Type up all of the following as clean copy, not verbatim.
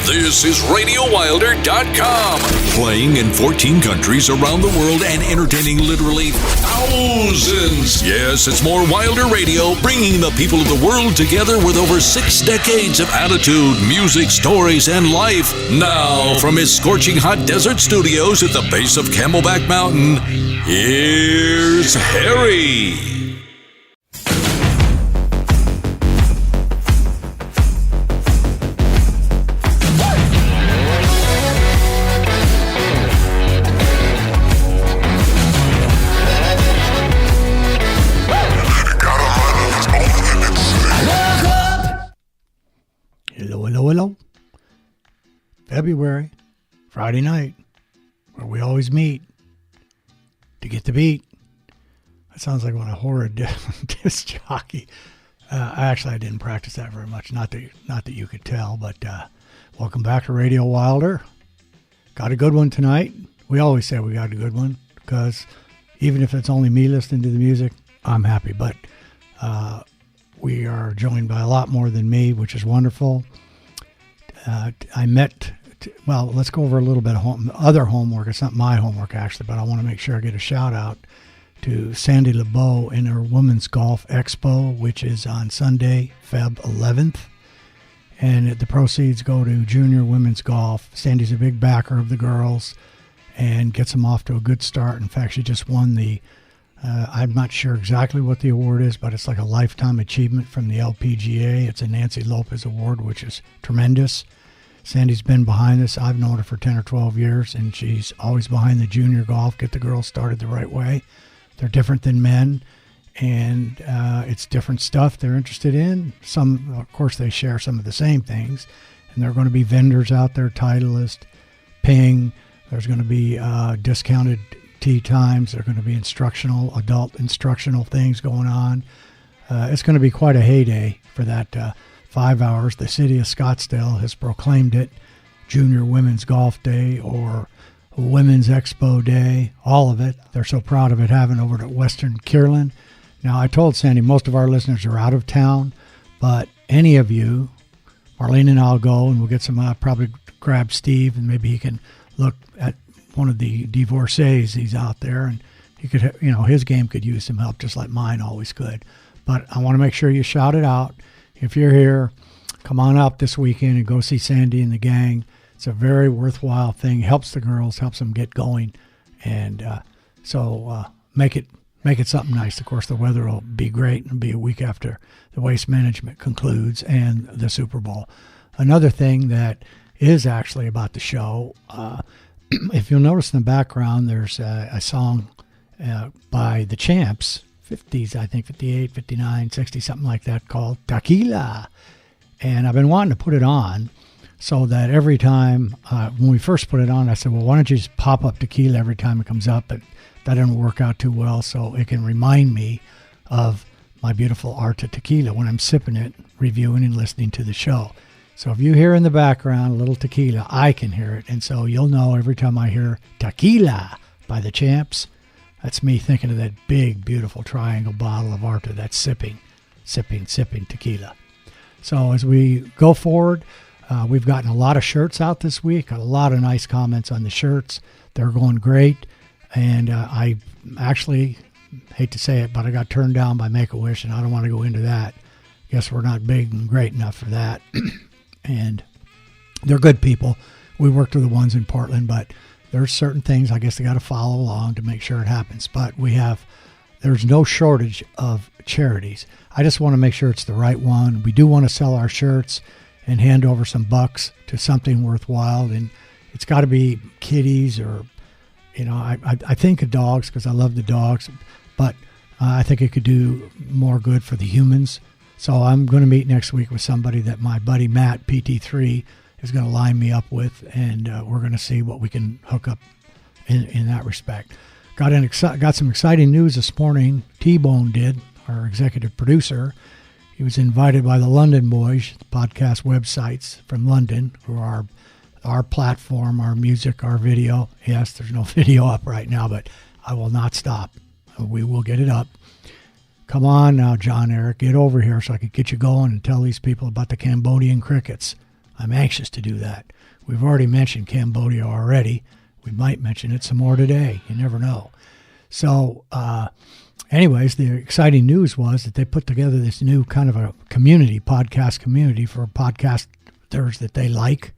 This is RadioWilder.com. Playing in 14 countries around the world and entertaining literally thousands. Yes, it's more Wilder Radio, bringing the people of the world together with over 6 decades of attitude, music, stories, and life. Now, from his scorching hot desert studios at the base of Camelback Mountain, here's Harry. Hello. February, Friday night, where we always meet to get the beat. That sounds like one of horrid disc jockey. I didn't practice that very much. Not that you could tell, but welcome back to Radio Wilder. Got a good one tonight. We always say we got a good one because even if it's only me listening to the music, I'm happy. But we are joined by a lot more than me, which is wonderful. Let's go over a little bit of other homework. It's not my homework, actually, but I want to make sure I get a shout out to Sandy LeBeau in her Women's Golf Expo, which is on Sunday, Feb 11th. And the proceeds go to Junior Women's Golf. Sandy's a big backer of the girls and gets them off to a good start. In fact, she just won the, I'm not sure exactly what the award is, but it's like a lifetime achievement from the LPGA. It's a Nancy Lopez Award, which is tremendous. Sandy's been behind this. I've known her for 10 or 12 years, and she's always behind the junior golf, get the girls started the right way. They're different than men, and it's different stuff they're interested in. Some, of course, they share some of the same things, and there are going to be vendors out there, Titleist, Ping. There's going to be discounted tee times. There are going to be adult instructional things going on. It's going to be quite a heyday for that 5 hours. The city of Scottsdale has proclaimed it Junior Women's Golf Day or Women's Expo Day, all of it. They're so proud of it, having over to Western Kierland. Now, I told Sandy most of our listeners are out of town, but any of you, Marlene and I'll go, and we'll get some, probably grab Steve, and maybe he can look at one of the divorcees. He's out there, and he could, his game could use some help, just like mine always could. But I want to make sure you shout it out. If you're here, come on up this weekend and go see Sandy and the gang. It's a very worthwhile thing. Helps the girls, helps them get going, and so make it something nice. Of course, the weather will be great. It'll be a week after the Waste Management concludes and the Super Bowl. Another thing that is actually about the show, if you'll notice in the background, there's a song by the Champs, 50s, I think, 58, 59, 60, something like that, called Tequila. And I've been wanting to put it on so that every time, when we first put it on, I said, well, why don't you just pop up Tequila every time it comes up? But that didn't work out too well, so it can remind me of my beautiful Arta Tequila when I'm sipping it, reviewing and listening to the show. So if you hear in the background a little tequila, I can hear it. And so you'll know every time I hear Tequila by the Champs, that's me thinking of that big, beautiful triangle bottle of Arta that's sipping tequila. So as we go forward, we've gotten a lot of shirts out this week, a lot of nice comments on the shirts. They're going great. And I actually, hate to say it, but I got turned down by Make-A-Wish, and I don't want to go into that. Guess we're not big and great enough for that. And they're good people. We worked with the ones in Portland, but there's certain things I guess they got to follow along to make sure it happens. But there's no shortage of charities. I just want to make sure it's the right one. We do want to sell our shirts and hand over some bucks to something worthwhile. And it's got to be kitties or, I think of dogs because I love the dogs, but I think it could do more good for the humans. So I'm going to meet next week with somebody that my buddy Matt, PT3, is going to line me up with, and we're going to see what we can hook up in that respect. Got some exciting news this morning. T-Bone did, our executive producer. He was invited by the London Boys, podcast websites from London, who are our platform, our music, our video. Yes, there's no video up right now, but I will not stop. We will get it up. Come on now, John Eric, get over here so I can get you going and tell these people about the Cambodian crickets. I'm anxious to do that. We've already mentioned Cambodia already. We might mention it some more today. You never know. So, anyways, the exciting news was that they put together this new kind of a community, podcast community for podcasters that they like.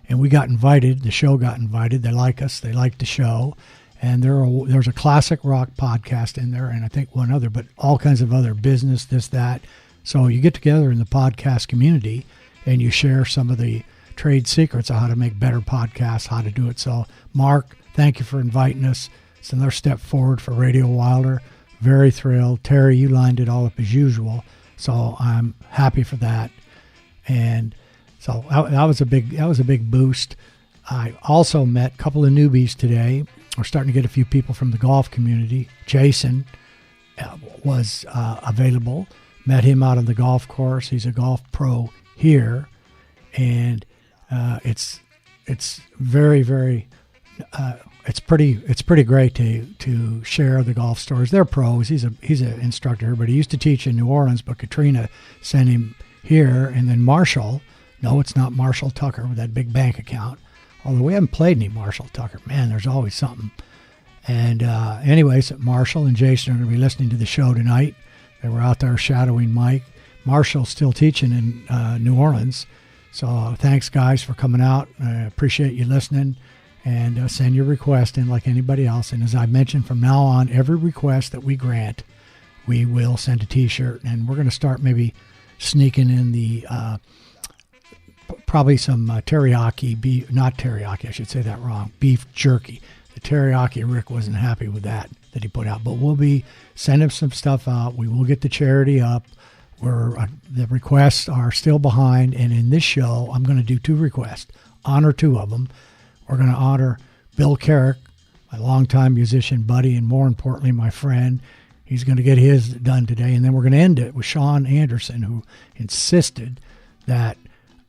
And we got invited. The show got invited. They like us. They like the show. And there's a classic rock podcast in there, and I think one other, but all kinds of other business, this, that. So you get together in the podcast community, and you share some of the trade secrets of how to make better podcasts, how to do it. So, Mark, thank you for inviting us. It's another step forward for Radio Wilder. Very thrilled. Terry, you lined it all up as usual, so I'm happy for that. And so that was a big boost. I also met a couple of newbies today. We're starting to get a few people from the golf community. Jason was available. Met him out on the golf course. He's a golf pro here, and it's very, very it's pretty great to share the golf stories. They're pros. He's an instructor, but he used to teach in New Orleans. But Katrina sent him here, and then Marshall. No, it's not Marshall Tucker with that big bank account. Although we haven't played any Marshall Tucker. Man, there's always something. And anyways, Marshall and Jason are going to be listening to the show tonight. They were out there shadowing Mike. Marshall's still teaching in New Orleans. So thanks, guys, for coming out. I appreciate you listening. And send your request in like anybody else. And as I mentioned, from now on, every request that we grant, we will send a T-shirt. And we're going to start maybe sneaking in the probably some teriyaki beef, not teriyaki, I should say that wrong, beef jerky. The teriyaki, Rick wasn't happy with that he put out. But we'll be sending some stuff out. We will get the charity up. The requests are still behind. And in this show, I'm going to do 2 requests, honor 2 of them. We're going to honor Bill Carrick, my longtime musician buddy, and more importantly, my friend. He's going to get his done today. And then we're going to end it with Sean Anderson, who insisted that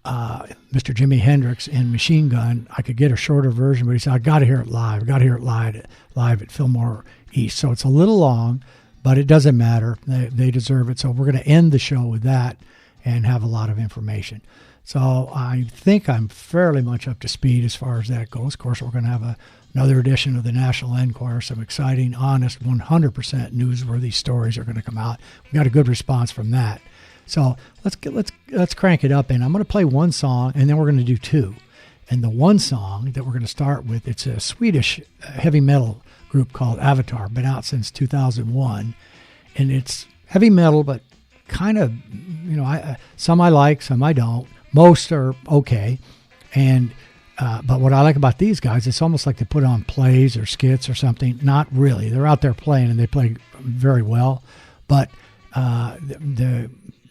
Mr. Jimi Hendrix in Machine Gun, I could get a shorter version, but he said, I got to hear it live. I got to hear it live at Fillmore East. So it's a little long, but it doesn't matter. They deserve it. So we're going to end the show with that and have a lot of information. So I think I'm fairly much up to speed as far as that goes. Of course, we're going to have another edition of the National Enquirer. Some exciting, honest, 100% newsworthy stories are going to come out. We got a good response from that. So let's crank it up, and I'm going to play one song, and then we're going to do 2. And the one song that we're going to start with, it's a Swedish heavy metal group called Avatar, been out since 2001, and it's heavy metal, but kind of, some I like, some I don't. Most are okay, and but what I like about these guys, it's almost like they put on plays or skits or something. Not really. They're out there playing, and they play very well, but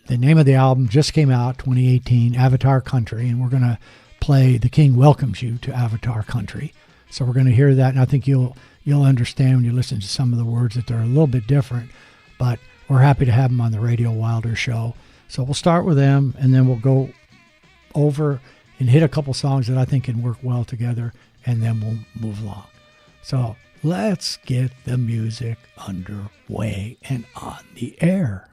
the name of the album just came out, 2018, Avatar Country, and we're going to play The King Welcomes You to Avatar Country. So we're going to hear that, and I think you'll understand when you listen to some of the words that they're a little bit different, but we're happy to have them on the Radio Wilder show. So we'll start with them, and then we'll go over and hit a couple songs that I think can work well together, and then we'll move along. So let's get the music underway and on the air.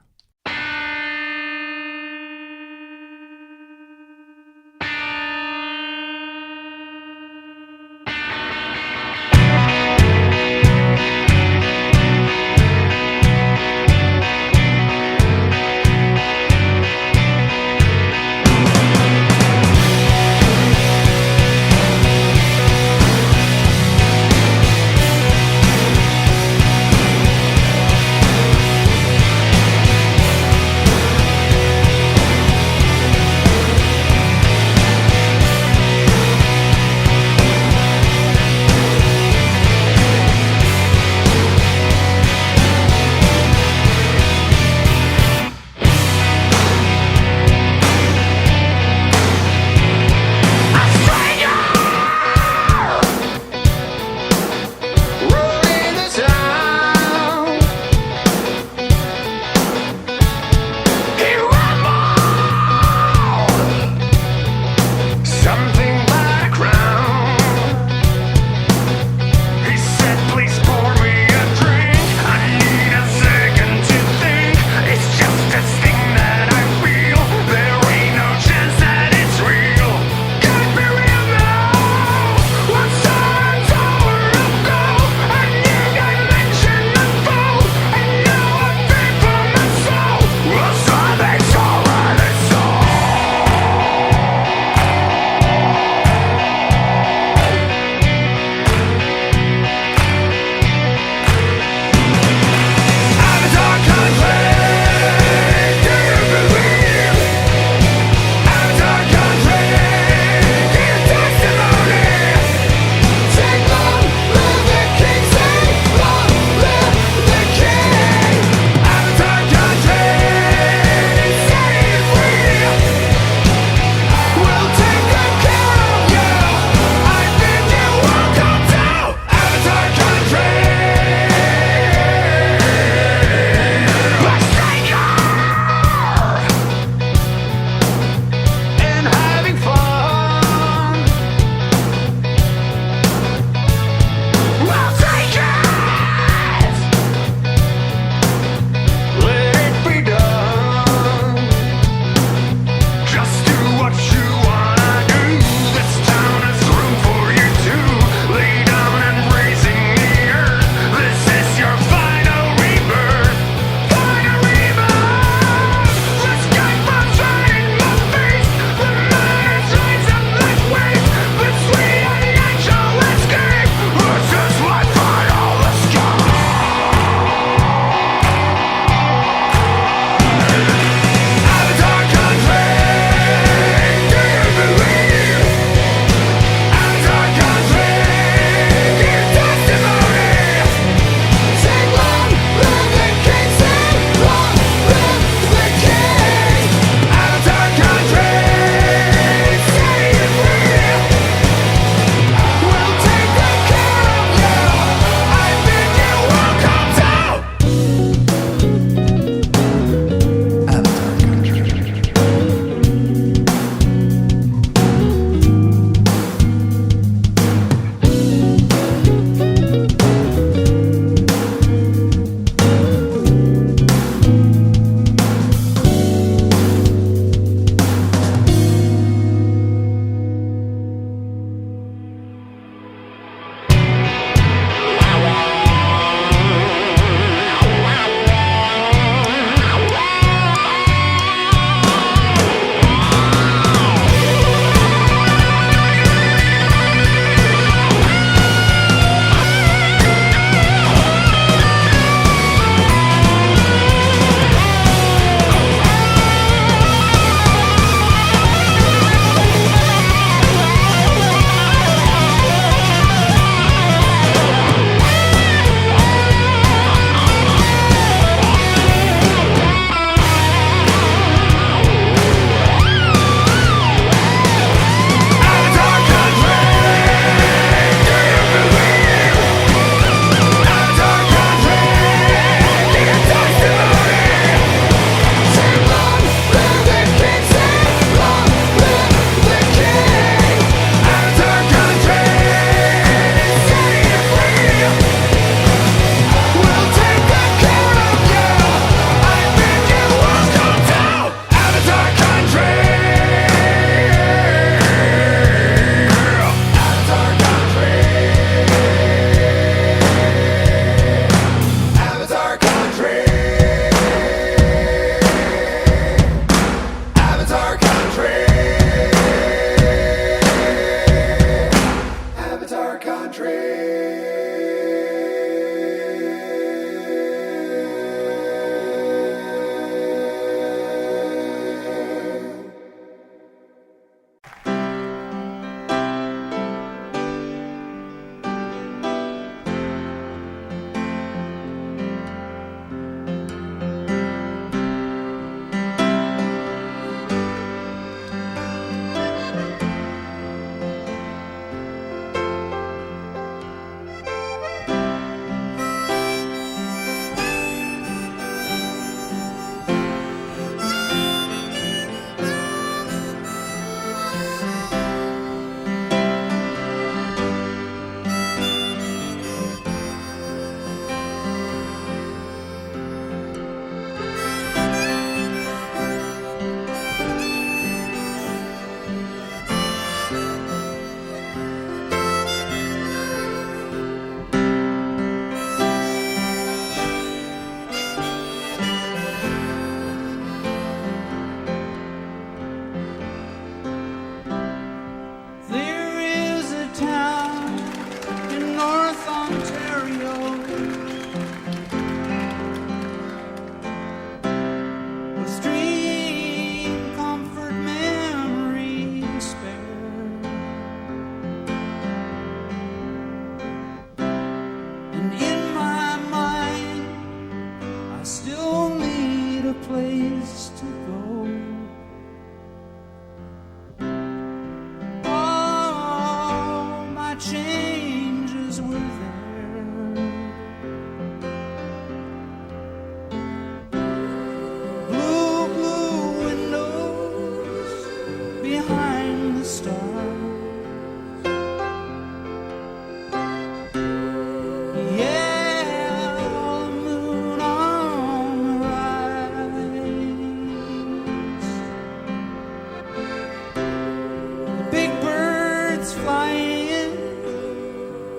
Blackbirds flying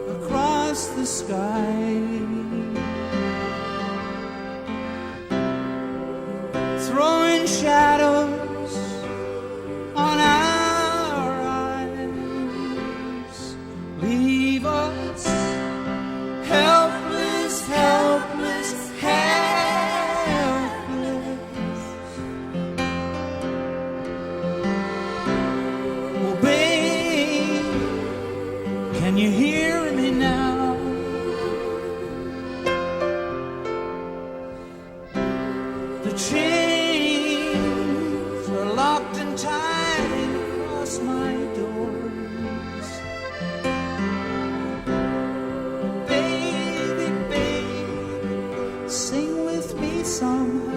across the sky, throwing shadows on our eyes. Leave us helpless, helpless, helpless. Oh, babe, can you hear me now? The chains are locked and tied across my doors. Baby, baby, sing with me somehow.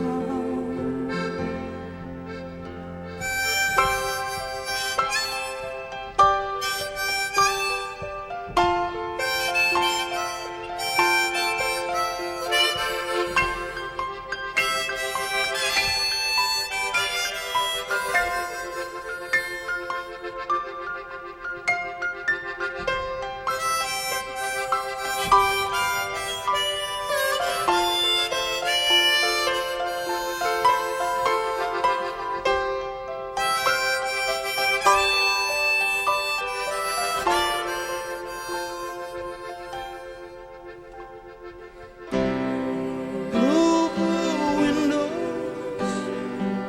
Blue, blue windows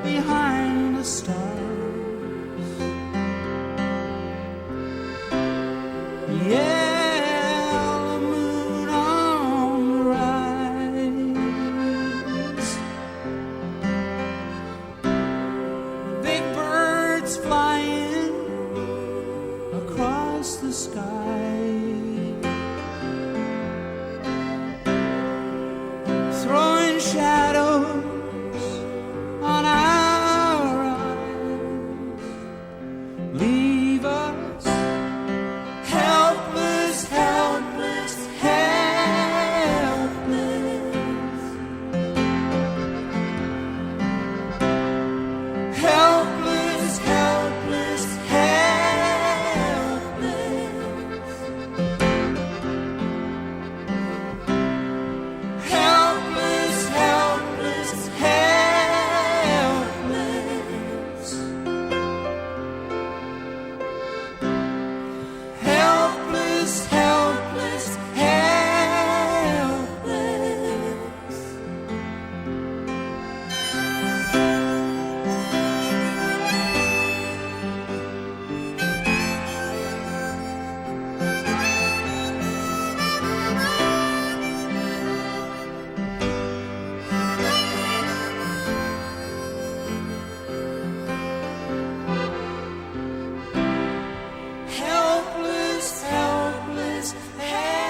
behind the stars. Yellow moon on the rise. Big birds flying across the sky, throwing shadows on our eyes. Leave us helpless, helpless, helpless. Helpless, helpless, helpless. Helpless, helpless, helpless. Helpless, helpless, helpless. Helpless, helpless, helpless.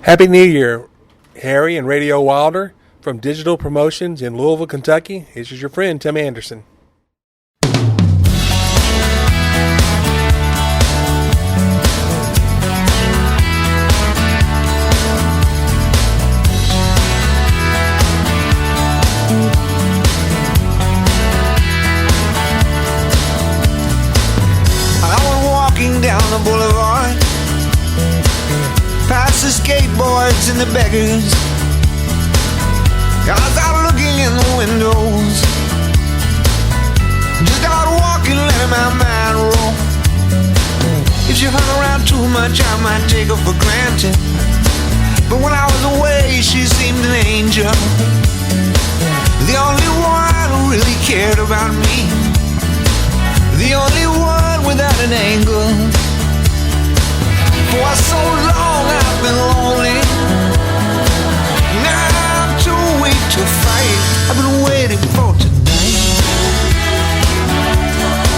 Happy New Year, Harry and Radio Wilder from Digital Promotions in Louisville, Kentucky. This is your friend, Tim Anderson. I was walking down the boulevard, past the skateboards and the beggars. I was out looking in the windows, just out walking, letting my mind roll. If she hung around too much, I might take her for granted, but when I was away, she seemed an angel, the only one who really cared about me, the only one without an angle. For so long I've been lonely, now I'm too weak to fight. I've been waiting for tonight,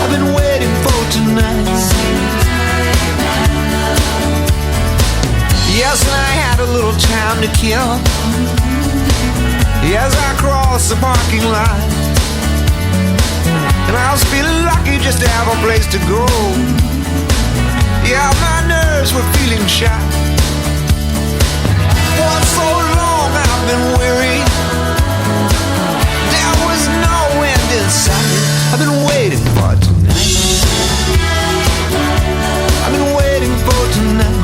I've been waiting for tonight. little time to kill. As I crossed the parking lot, and I was feeling lucky just to have a place to go. Yeah, my nerves were feeling shot. For so long I've been weary, there was no end in sight. I've been waiting for tonight. I've been waiting for tonight.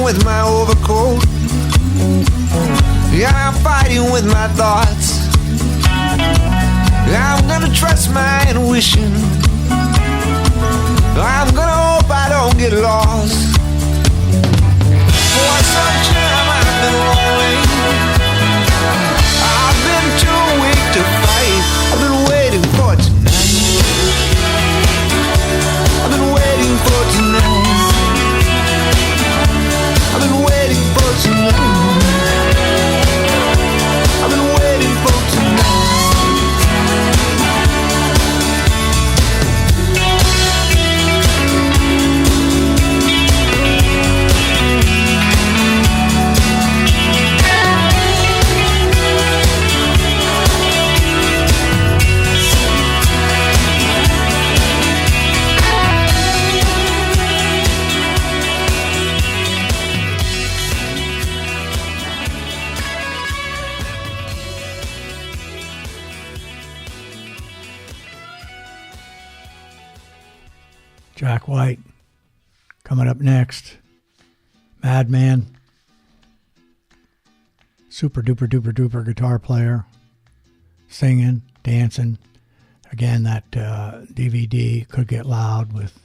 With my overcoat, yeah, I'm fighting with my thoughts. I'm gonna trust my intuition. I'm gonna hope I don't get lost. For some time I've been lonely, I've been too weak to fight. I've been waiting for tonight. I've been waiting for tonight. I've been waiting for tonight. I've been waiting for Jack White. Coming up next, Madman. Super duper duper duper guitar player. Singing, dancing. Again, that DVD, Could Get Loud, with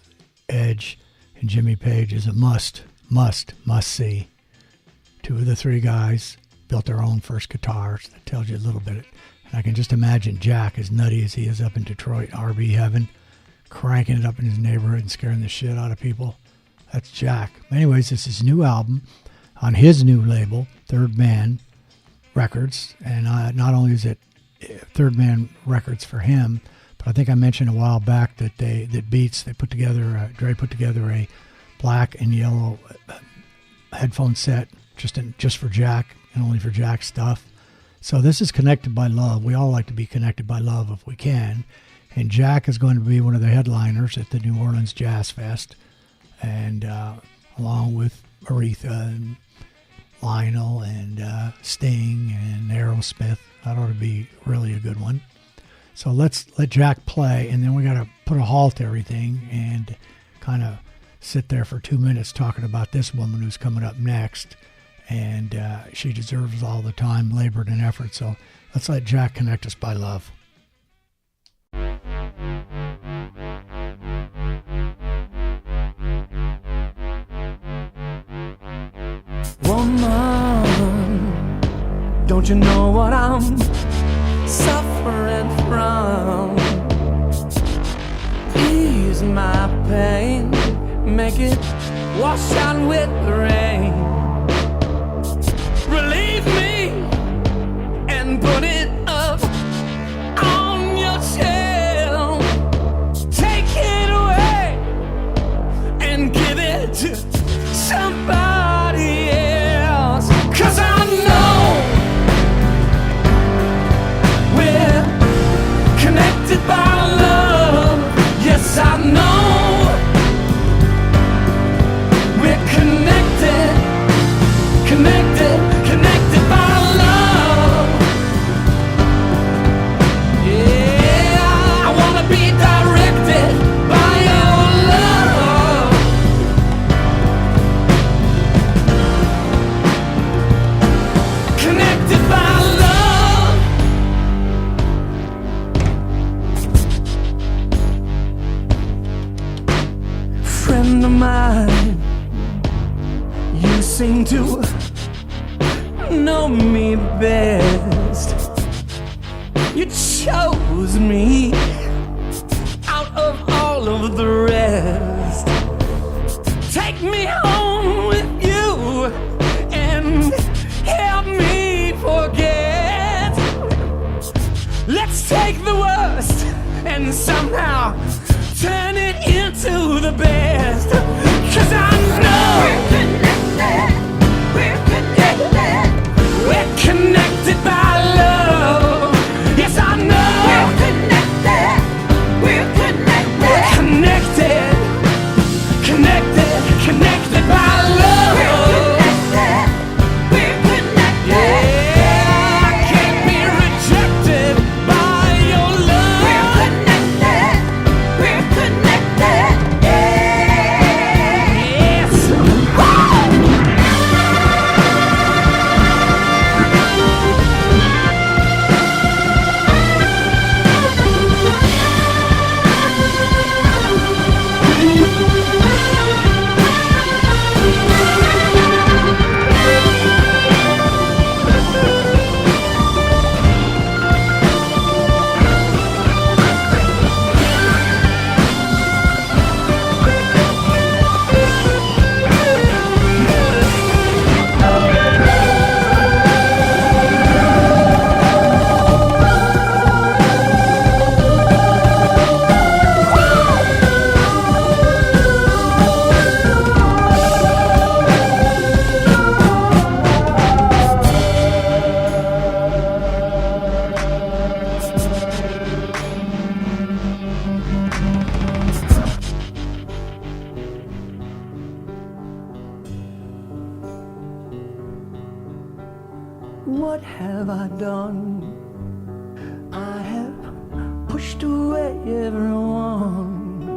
Edge and Jimmy Page is a must see. Two of the three guys built their own first guitars. That tells you a little bit. And I can just imagine Jack, as nutty as he is up in Detroit, RB heaven, cranking it up in his neighborhood and scaring the shit out of people. That's Jack. Anyways, this is his new album on his new label, Third Man Records. And not only is it Third Man Records for him, but I think I mentioned a while back that Beats, they put together, Dre put together a black and yellow headphone set just for Jack and only for Jack stuff. So this is connected by love. We all like to be connected by love if we can. And Jack is going to be one of the headliners at the New Orleans Jazz Fest, and along with Aretha and Lionel and Sting and Aerosmith. That ought to be really a good one. So let's let Jack play, and then we got to put a halt to everything and kind of sit there for 2 minutes talking about this woman who's coming up next, and she deserves all the time, labor, and effort. So let's let Jack connect us by love. Woman, don't you know what I'm suffering from? Ease my pain, make it wash out with the rain. Relieve me and put it up on your tail. Take it away and give it to somebody else. 'Cause I know we're connected by love. Yes, I know we're connected, connected, connected by love. Yeah, I wanna be directed by your love. Connected by love. friend of mine. You seem to know me best. You chose me out of all of the rest. Take me home with you and help me forget. Let's take the worst and somehow turn it into the best. 'Cause I know we're connected. We're connected by love. Yes, I know we're connected. We're connected. Connected by love. We're connected. Yeah, I can't be rejected by your love. We're connected. Yes. What have I done? I have pushed away everyone.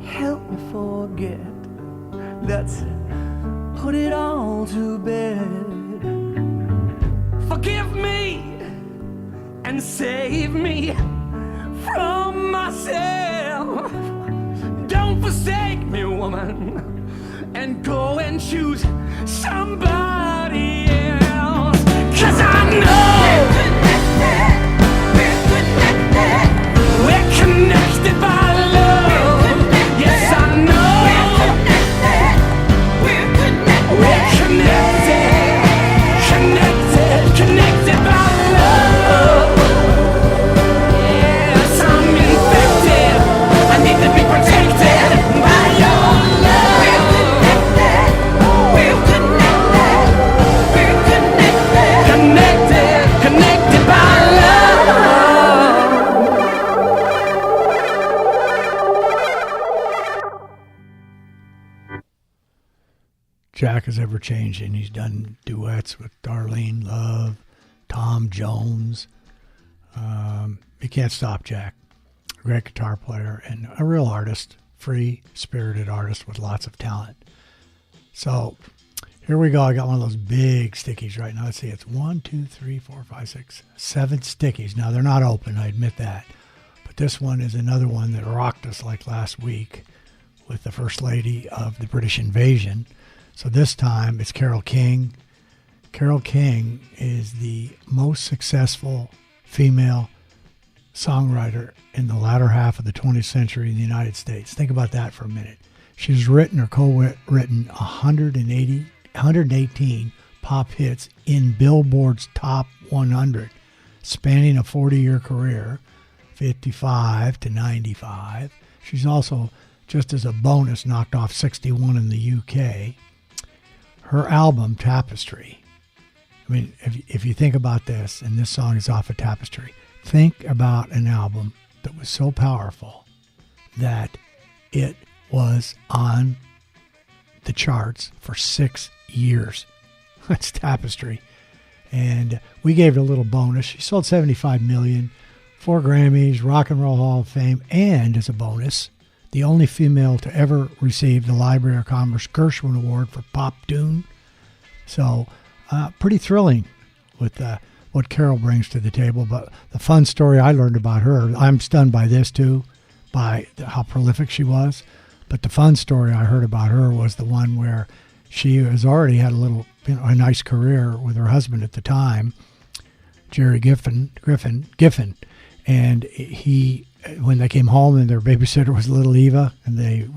Help me forget. Let's put it all to bed. Forgive me and save me from myself. Don't forsake me, woman, and go and choose somebody else. 'Cause I know we're connected by love. Yes, I know we're connected by love. Yes, I'm infected. I need to be protected by your love. We're connected by love. Jack is ever changing. He's done duets with Darlene Love, Tom Jones. You can't stop Jack. Great guitar player and a real artist, free-spirited artist with lots of talent. So here we go. I got one of those big stickies right now. Let's see. It's 1, 2, 3, 4, 5, 6, 7 stickies. Now, they're not open. I admit that. But this one is another one that rocked us like last week with the First Lady of the British Invasion. So this time it's Carole King. Carole King is the most successful female songwriter in the latter half of the 20th century in the United States. Think about that for a minute. She's written or co-written 118 pop hits in Billboard's Top 100, spanning a 40-year career, 55 to 95. She's also, just as a bonus, knocked off 61 in the UK. Her album, Tapestry. I mean, if you think about this, and this song is off of Tapestry, think about an album that was so powerful that it was on the charts for 6 years. That's Tapestry. And we gave it a little bonus. She sold 75 million, 4 Grammys, Rock and Roll Hall of Fame, and as a bonus, the only female to ever receive the Library of Commerce Gershwin Award for Pop Tune. So pretty thrilling with what Carole brings to the table. But the fun story I learned about her, I'm stunned by this too, by how prolific she was. But the fun story I heard about her was the one where she has already had a nice career with her husband at the time, Jerry Giffen, and he, when they came home and their babysitter was little Eva, and they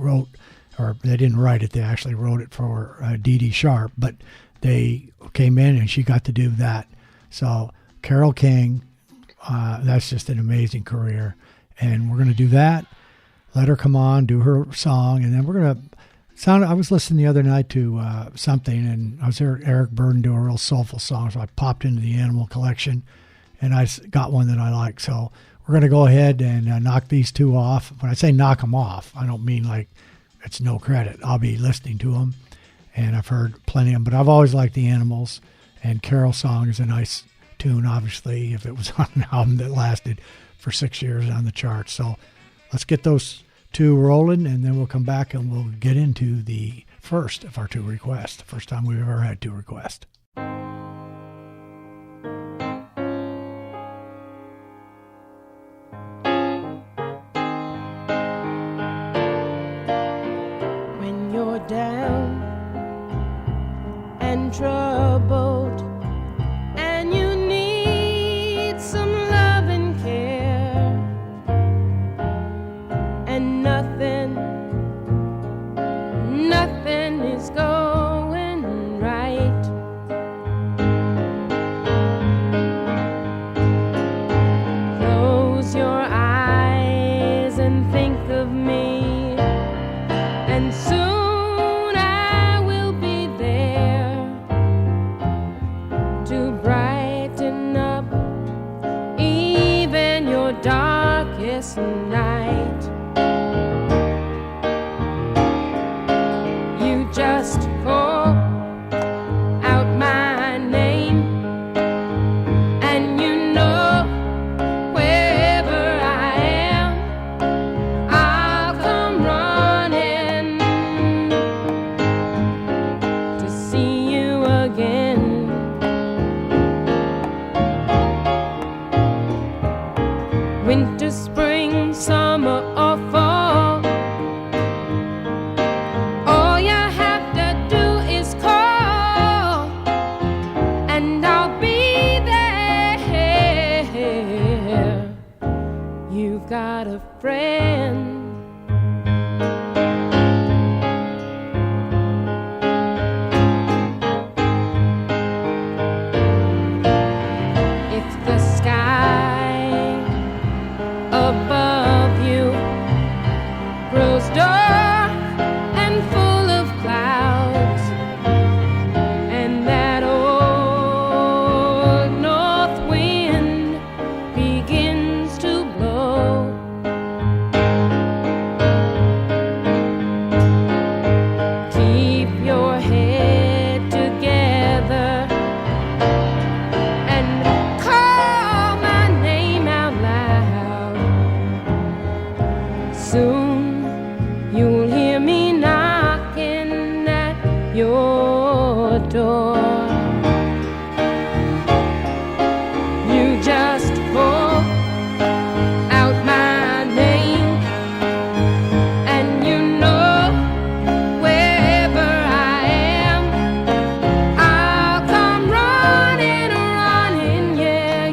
didn't write it, they actually wrote it for Dee Dee Sharp, but they came in and she got to do that. So Carole King, that's just an amazing career, and we're going to do that. Let her come on, do her song, and then we're going to I was listening the other night to something, and I was hearing Eric Burdon do a real soulful song, so I popped into the Animal Collection, and I got one that I like. So we're going to go ahead and knock these two off. When I say knock them off, I don't mean like it's no credit. I'll be listening to them, and I've heard plenty of them, but I've always liked the Animals, and Carol's song is a nice tune, obviously, if it was on an album that lasted for 6 years on the charts. So let's get those two rolling, and then we'll come back and we'll get into the first of our two requests, the first time we've ever had two requests. When you're down and troubled and you need some love and care, and nothing is going right. Close your eyes and think of me, and soon I will be there to brighten up even your darkest night. Just call out my name, and you know wherever I am, I'll come running to see you again. Winter, spring, summer, or fall, got a friend. If the sky above you grows dark and full of clouds, and that old north wind begins to blow, keep your head together and call my name out loud. Soon you'll hear me knocking at your door. You just call out my name, and you know wherever I am, I'll come running, yeah,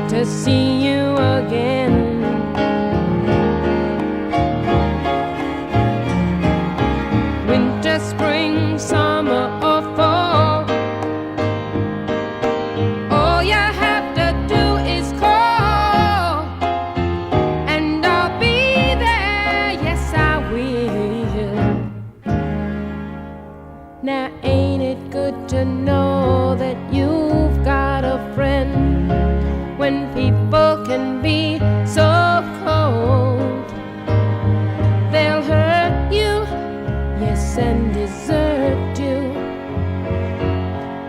to see you again. Winter, spring, summer, or fall, all you have to do is call, and I'll be there, yes I will. Now ain't it good to know that you've got a friend when people can be so cold? They'll hurt you, yes, and desert you,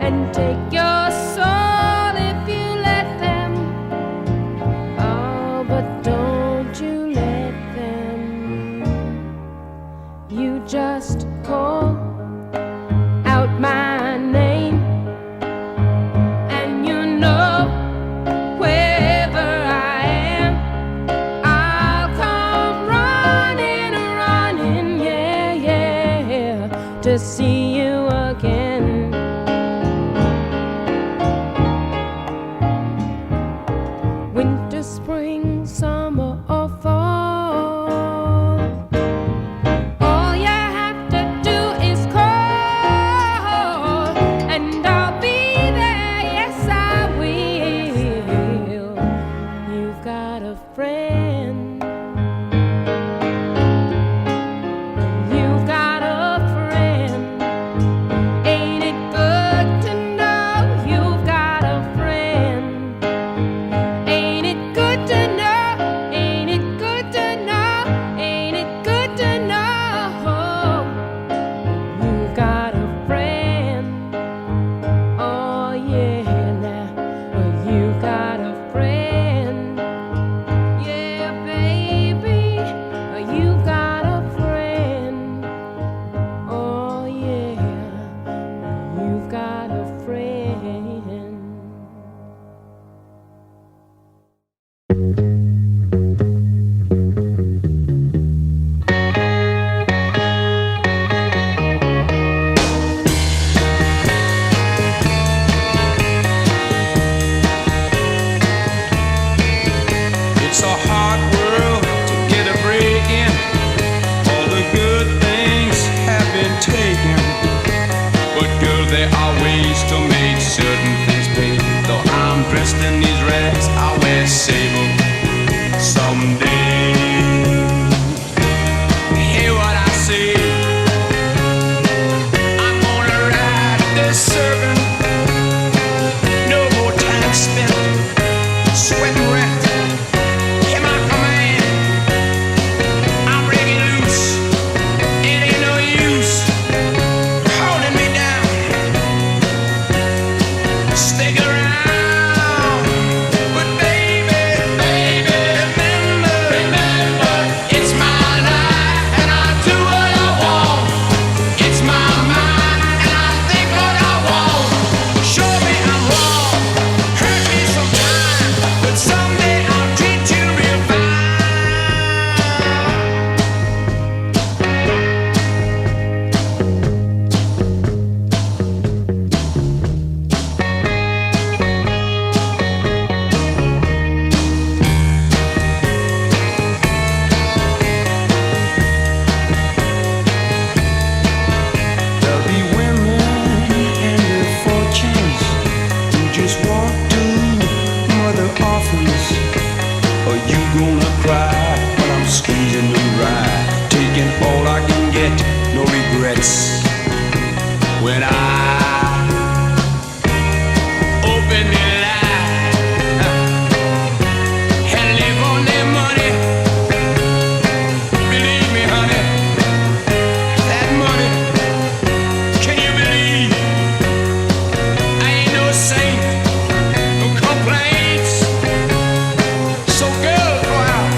and take your soul if you let them. Oh, but don't you let them. You just call out my name, and you know wherever I am, spring, summer, or fall. All you have to do is call, and I'll be there. Yes, I will. You've got a friend. You've got a friend. Ain't it good to know you've got a friend? Ain't it good to know? Ain't it good to know? Ain't it good to know you've got a friend? Oh yeah, now you've got a friend. Yeah, baby, you've got a friend. Oh yeah, you've got a friend. It's a hard world to get a break in. All the good things have been taken. But girl, there are ways to make certain things pay. Though I'm dressed in these rags, I'll wear sable someday. Hear what I say. I'm gonna ride this serpent. No more time spent sweating rat. Hear my command. I'm breaking loose. It ain't no use holding me down. Stick around. But baby, remember, it's my life and I do what I want. It's my mind and I think what I want. Show me I'm wrong. Hurt me sometime, but someday I'll treat you real fine. There'll be women and their fortunes who just want to mother orphans. Are you gonna cry when I'm squeezing the ride, taking all I can get, no regrets? When I open the line and live on their money, believe me, honey, that money. Can you believe? I ain't no saint who complains. So girl, go out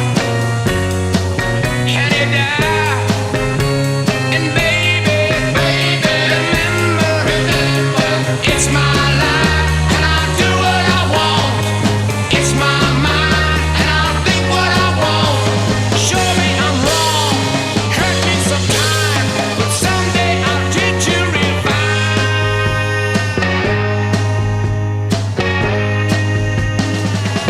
and you die. And baby, remember, it's my life and I do what I want. It's my mind and I'll think what I want. Show me I'm wrong, hurt me sometime, but someday I'll treat you real fine.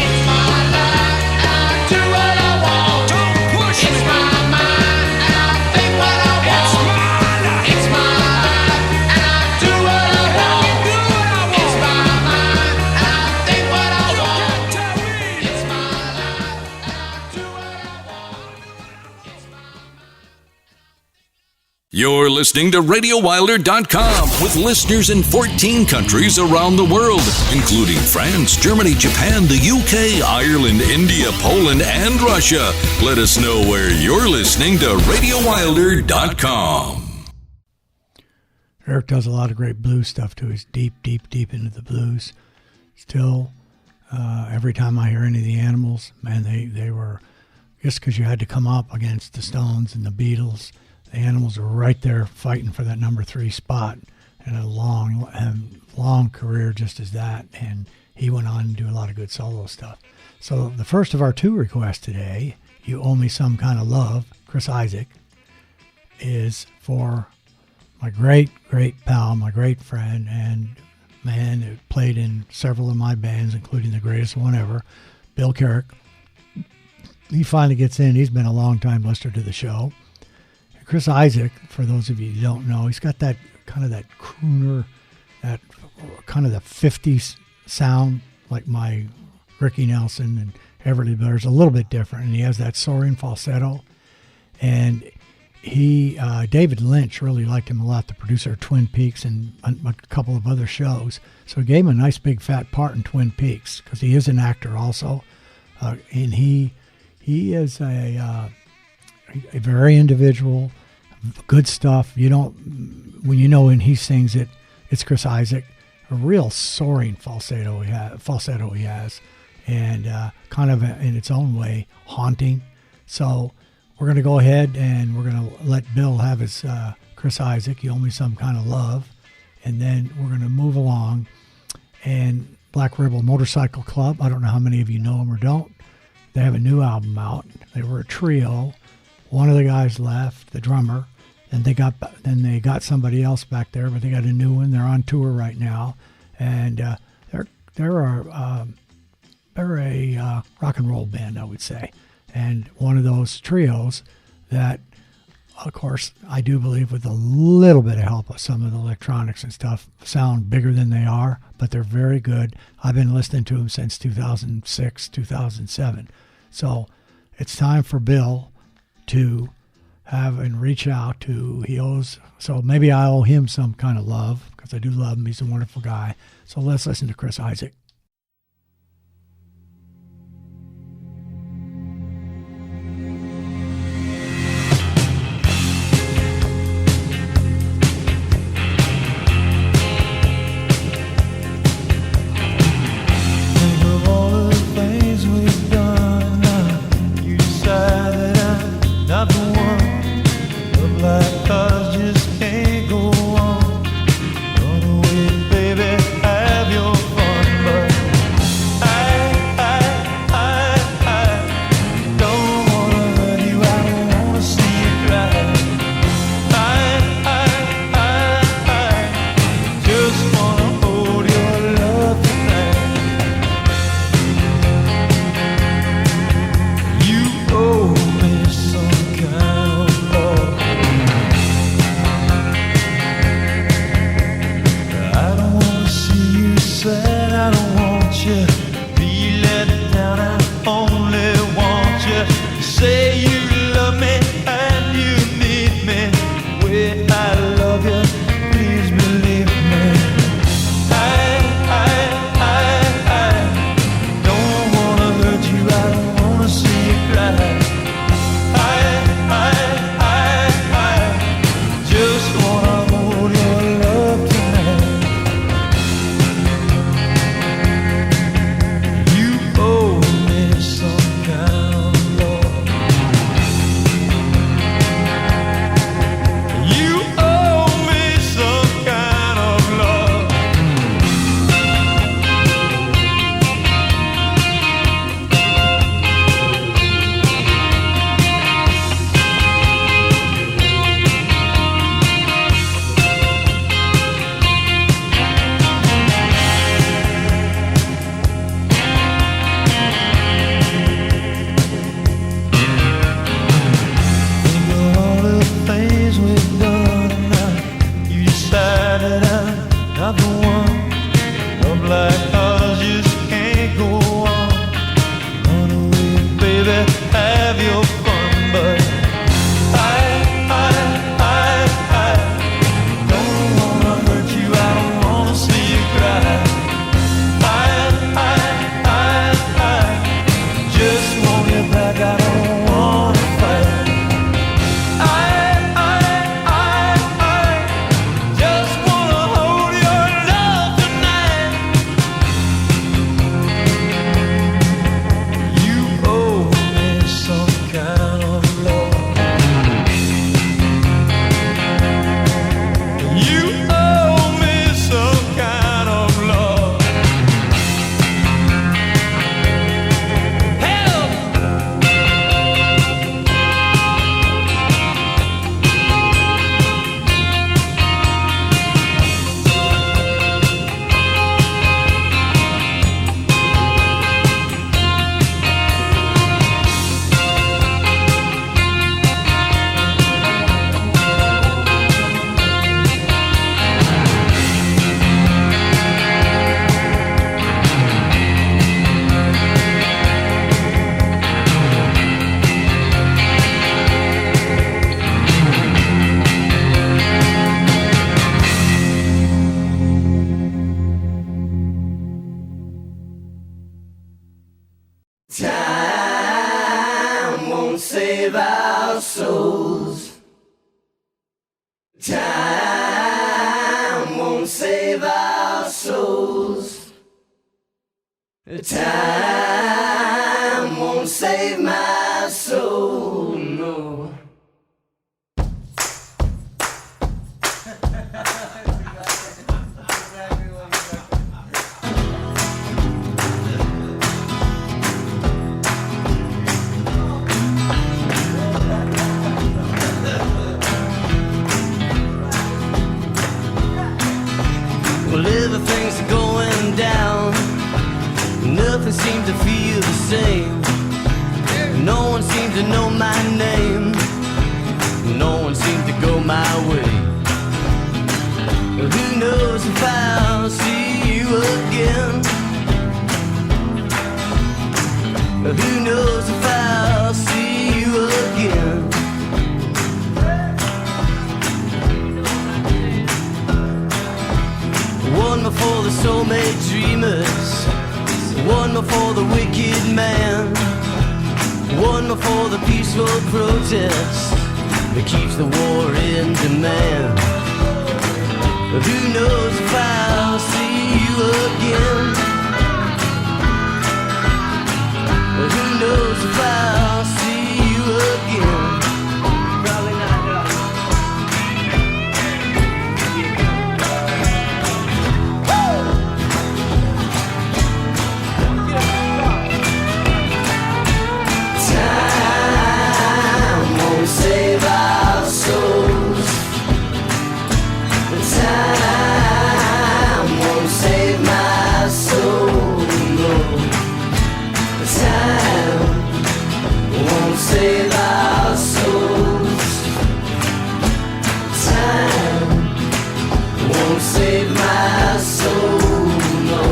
It's my life and I do what I want. Don't push it's my mind and I think what I want. It's my life and I do what I want. It's my mind and I think what I want. It's my life and I do what I want. You're listening to RadioWilder.com with listeners in 14 countries around the world, including France, Germany, Japan, the UK, Ireland, India, Poland, and Russia. Let us know where you're listening to RadioWilder.com. Eric does a lot of great blues stuff too. He's deep into the blues. Still, every time I hear any of the Animals, man, they were, just because you had to come up against the Stones and the Beatles, the Animals were right there fighting for that number 3 spot, and a long career just as that. And he went on to do a lot of good solo stuff. So the first of our 2 requests today, You Owe Me Some Kind of Love, Chris Isaac, is for my great pal, my great friend, and man, it played in several of my bands, including the greatest one ever, Bill Carrick, he finally gets in. He's been a long time listener to the show. Chris Isaak, for those of you who don't know, he's got that kind of that crooner, that kind of the 50s sound, like my Ricky Nelson and Everly Brothers, a little bit different. And he has that soaring falsetto. And David Lynch really liked him a lot, the producer of Twin Peaks and a couple of other shows. So he gave him a nice big fat part in Twin Peaks because he is an actor also. And he is a very individual, good stuff. You don't, when you know when he sings it, it's Chris Isaak, a real soaring falsetto he has, and kind of in its own way haunting. So we're going to go ahead and we're going to let Bill have his Chris Isaak, You Owe Me Some Kind of Love, and then we're going to move along. And Black Rebel Motorcycle Club, I don't know how many of you know them or don't. They have a new album out. They were a trio. One of the guys left, the drummer, and they got somebody else back there, but they got a new one. They're on tour right now, and they're a rock and roll band, I would say, and one of those trios that, of course, I do believe with a little bit of help of some of the electronics and stuff, sound bigger than they are, but they're very good. I've been listening to them since 2006, 2007. So it's time for Bill to have and reach out to, so maybe I owe him some kind of love because I do love him. He's a wonderful guy. So let's listen to Chris Isaak. save our souls. Time won't save our souls. Time won't save my soul, no. Well, everything's going down. Nothing seems to feel the same. No one seems to know my name. No one seems to go my way. Who knows if I'll see you again? Who knows if I'll see you again? One before the soulmate dreamers, one before the wicked man, one before the peaceful protest that keeps the war in demand. Who knows if I'll see you again? Who knows if I'll see you again? Probably not. Save our souls. Time won't save my soul, no. Time won't save our souls. Time won't save my soul, no.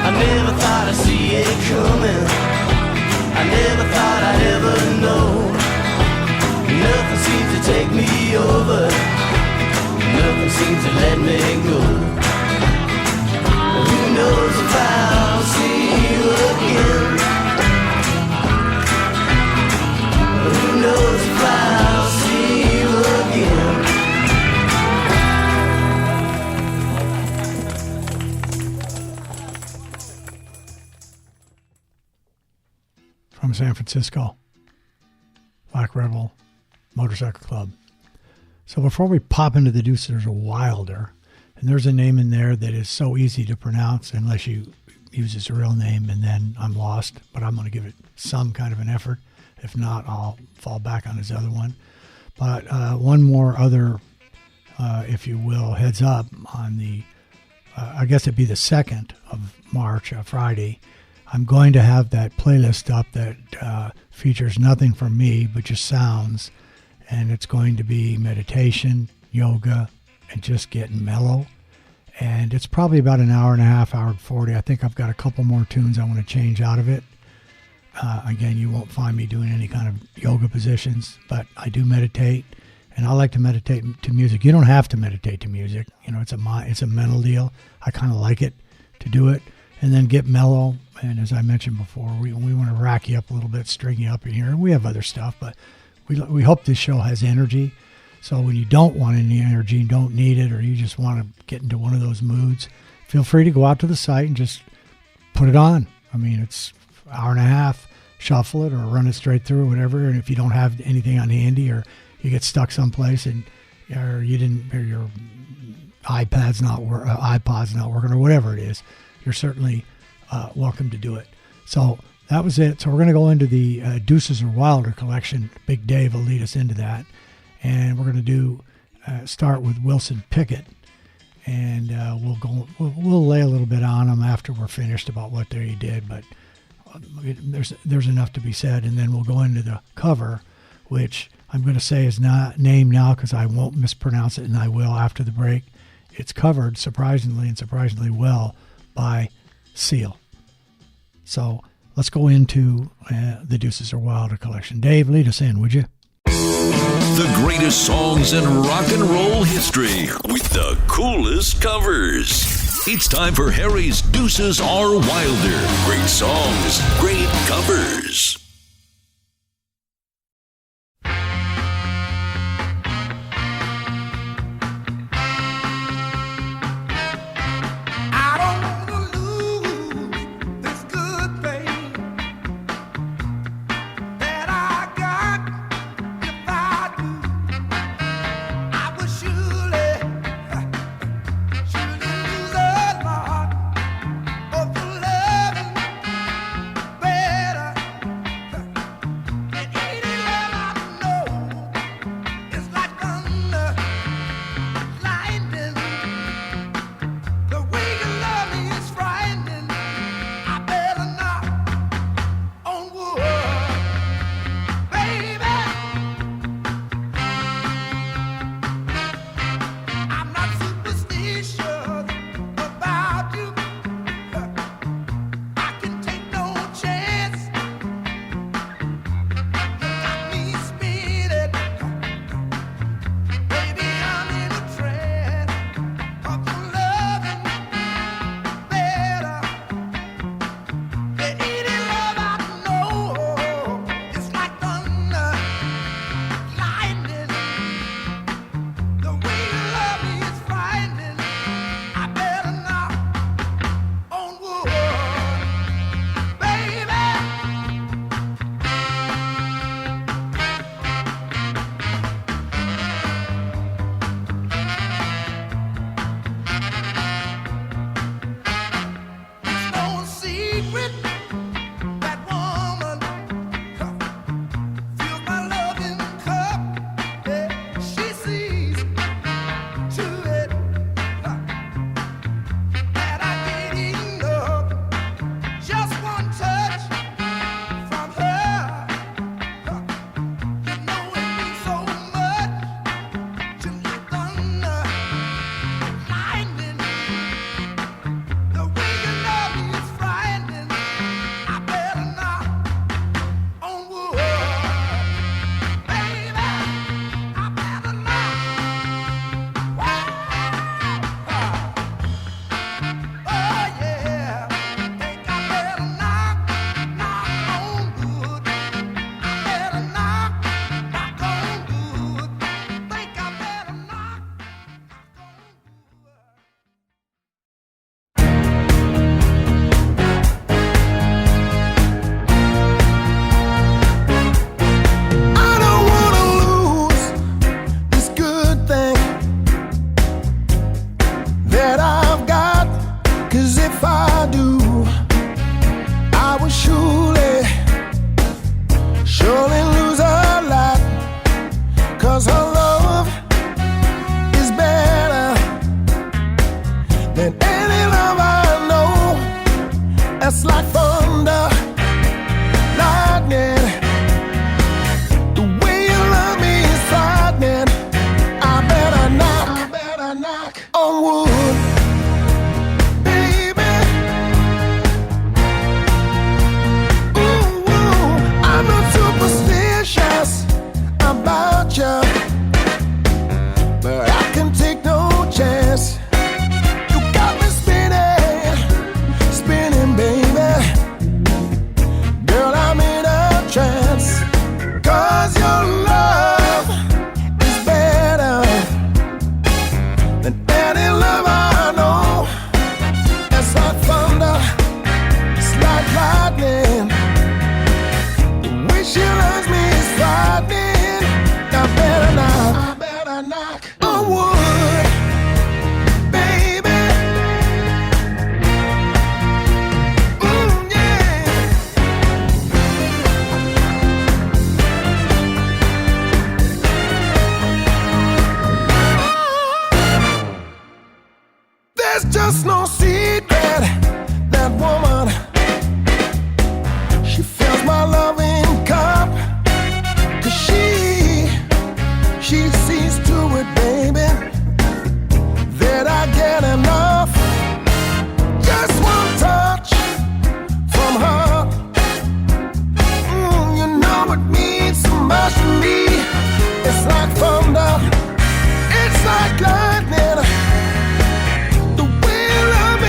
I never thought I'd see it coming. I never thought I'd ever know. Nothing seems to take me over. Nothing seems to let me go. Who knows if I'll see you again? Who knows if I'll see you again? From San Francisco, Black Rebel Motorcycle Club. So before we pop into the Deuces, there's a Wilder, and there's a name in there that is so easy to pronounce unless you use his real name, and then I'm lost, but I'm going to give it some kind of an effort. If not, I'll fall back on his other one. But one more other, if you will, heads up on the, I guess it'd be the 2nd of March, Friday. I'm going to have that playlist up that features nothing from me but just sounds, and it's going to be meditation, yoga, and just getting mellow. And it's probably about an hour and a half, hour and 40. I think I've got a couple more tunes I want to change out of it. Again, you won't find me doing any kind of yoga positions, but I do meditate, and I like to meditate to music. You don't have to meditate to music. You know, it's a mental deal. I kind of like it to do it, and then get mellow. And as I mentioned before, we want to rack you up a little bit, string you up in here. We have other stuff, but we hope this show has energy. So when you don't want any energy and don't need it, or you just want to get into one of those moods, feel free to go out to the site and just put it on. I mean, it's an hour and a half, shuffle it or run it straight through or whatever. And if you don't have anything on handy, or you get stuck someplace and or your iPod's not working or whatever it is, you're certainly welcome to do it. So that was it. So we're going to go into the Deuces or Wilder collection. Big Dave will lead us into that. And we're going to start with Wilson Pickett. And we'll lay a little bit on him after we're finished about what there he did. But there's enough to be said. And then we'll go into the cover, which I'm going to say his name now because I won't mispronounce it, and I will after the break. It's covered surprisingly well by Seal. So let's go into the Deuces or Wilder collection. Dave, lead us in, would you? The greatest songs in rock and roll history with the coolest covers. It's time for Harry's Deuces Are Wilder. Great songs, great covers. Just no secret, that woman, she fills my loving cup. 'Cause she sees to it, baby, that I get enough. Just one touch from her, you know it means so much to me. It's like thunder, it's like lightning. The way love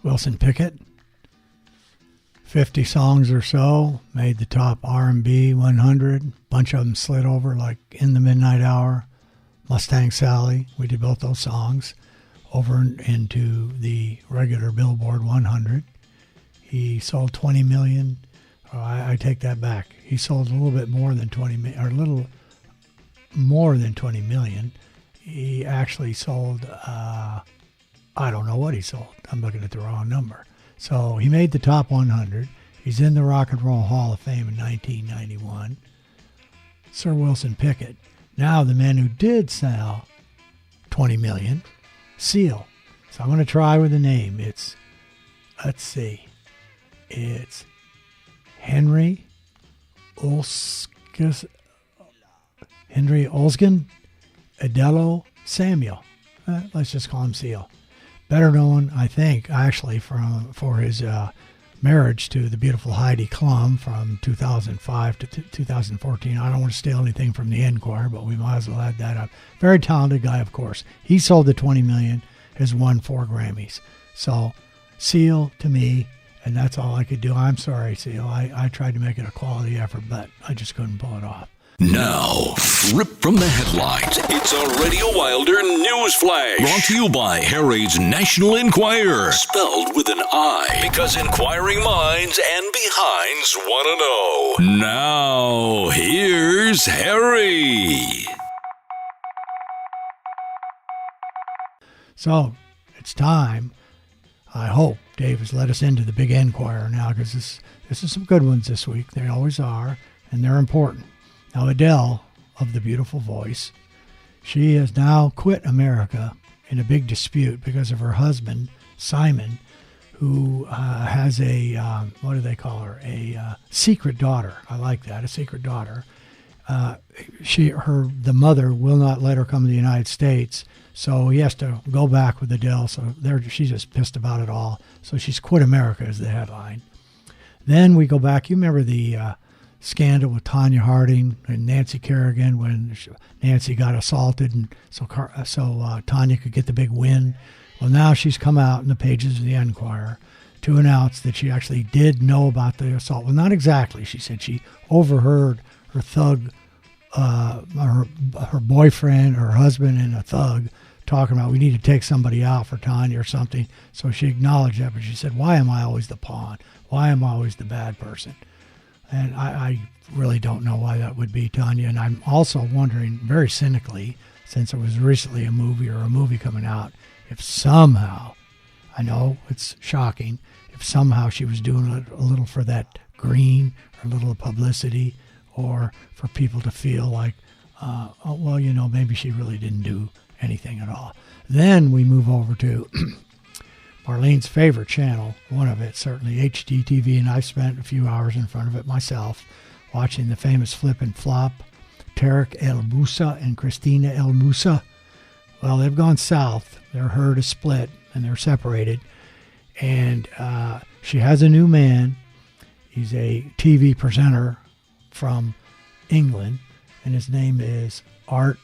Wilson Pickett. 50 songs or so, made the top R&B 100. Bunch of them slid over, like In the Midnight Hour, Mustang Sally. We did both those songs over into the regular Billboard 100. He sold 20 million. Oh, I take that back. He sold a little bit more than 20 million, or a little more than 20 million. He actually sold, I don't know what he sold. I'm looking at the wrong number. So he made the top 100. He's in the Rock and Roll Hall of Fame in 1991. Sir Wilson Pickett. Now the man who did sell 20 million, Seal. So I'm going to try with the name. It's Henry Olsgen Adello Samuel. Let's just call him Seal. Better known, I think, actually, for his marriage to the beautiful Heidi Klum from 2005 to 2014. I don't want to steal anything from the Enquirer, but we might as well add that up. Very talented guy, of course. He sold the 20 million, has won 4 Grammys. So, Seal to me, and that's all I could do. I'm sorry, Seal. I tried to make it a quality effort, but I just couldn't pull it off. Now, ripped from the headlines, it's a Radio Wilder news flash. Brought to you by Harry's National Enquirer. Spelled with an I. Because inquiring minds and behinds want to know. Now, here's Harry. So, it's time. I hope Dave has let us into the big Enquirer now, because this is some good ones this week. They always are, and they're important. Now, Adele, of the beautiful voice, she has now quit America in a big dispute because of her husband, Simon, who has a, what do they call her? A secret daughter. I like that, a secret daughter. The mother will not let her come to the United States, so he has to go back with Adele. So she's just pissed about it all. So she's quit America is the headline. Then we go back. You remember the scandal with Tonya Harding and Nancy Kerrigan when Nancy got assaulted, and so Tonya could get the big win. Well, now she's come out in the pages of the Enquirer to announce that she actually did know about the assault. Well, not exactly. She said she overheard her thug, her boyfriend, her husband, and a thug talking about, we need to take somebody out for Tonya or something. So she acknowledged that, but she said, why am I always the pawn? Why am I always the bad person? And I really don't know why that would be, Tonya. And I'm also wondering, very cynically, since there was recently a movie coming out, if somehow, I know it's shocking, if somehow she was doing it a little for that green, or a little publicity, or for people to feel like, maybe she really didn't do anything at all. Then we move over to Marlene's favorite channel, one of it, certainly HDTV, and I've spent a few hours in front of it myself, watching the famous Flip and Flop, Tarek El Moussa and Christina El Moussa. Well, they've gone south. Their herd is split, and they're separated. And she has a new man. He's a TV presenter from England, and his name is Art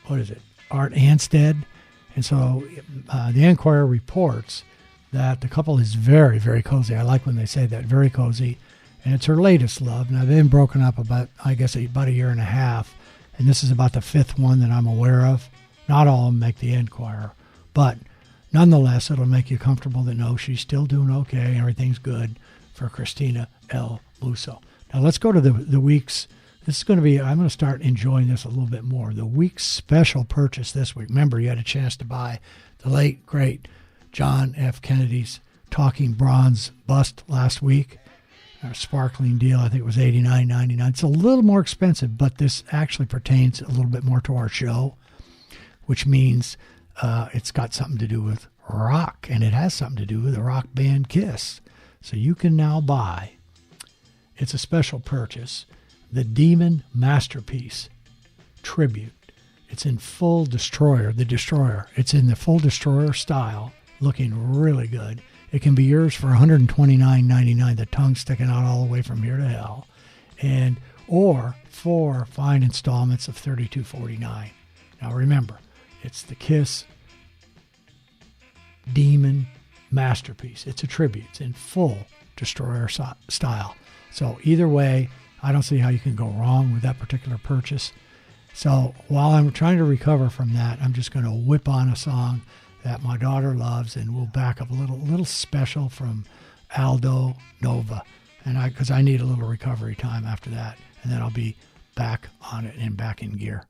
Anstead. And so the Enquirer reports that the couple is very, very cozy. I like when they say that, very cozy. And it's her latest love. Now, they've been broken up about a year and a half. And this is about the 5th one that I'm aware of. Not all of them make the Enquirer. But nonetheless, it'll make you comfortable to know she's still doing okay. Everything's good for Christina El Moussa. Now, let's go to the week's. This is going to be, I'm going to start enjoying this a little bit more. The week's special purchase this week. Remember, you had a chance to buy the late, great John F. Kennedy's talking bronze bust last week. A sparkling deal, I think it was $89.99. It's a little more expensive, but this actually pertains a little bit more to our show, which means it's got something to do with rock, and it has something to do with the rock band Kiss. So you can now buy, it's a special purchase, the Demon Masterpiece Tribute. It's in full Destroyer, the Destroyer. It's in the full Destroyer style, looking really good. It can be yours for $129.99, the tongue sticking out all the way from here to hell, or 4 fine installments of $32.49. Now remember, it's the Kiss Demon masterpiece. It's a tribute. It's in full Destroyer style. So either way, I don't see how you can go wrong with that particular purchase. So while I'm trying to recover from that, I'm just going to whip on a song that my daughter loves, and we'll back up a little special from Aldo Nova, and because I need a little recovery time after that, and then I'll be back on it and back in gear.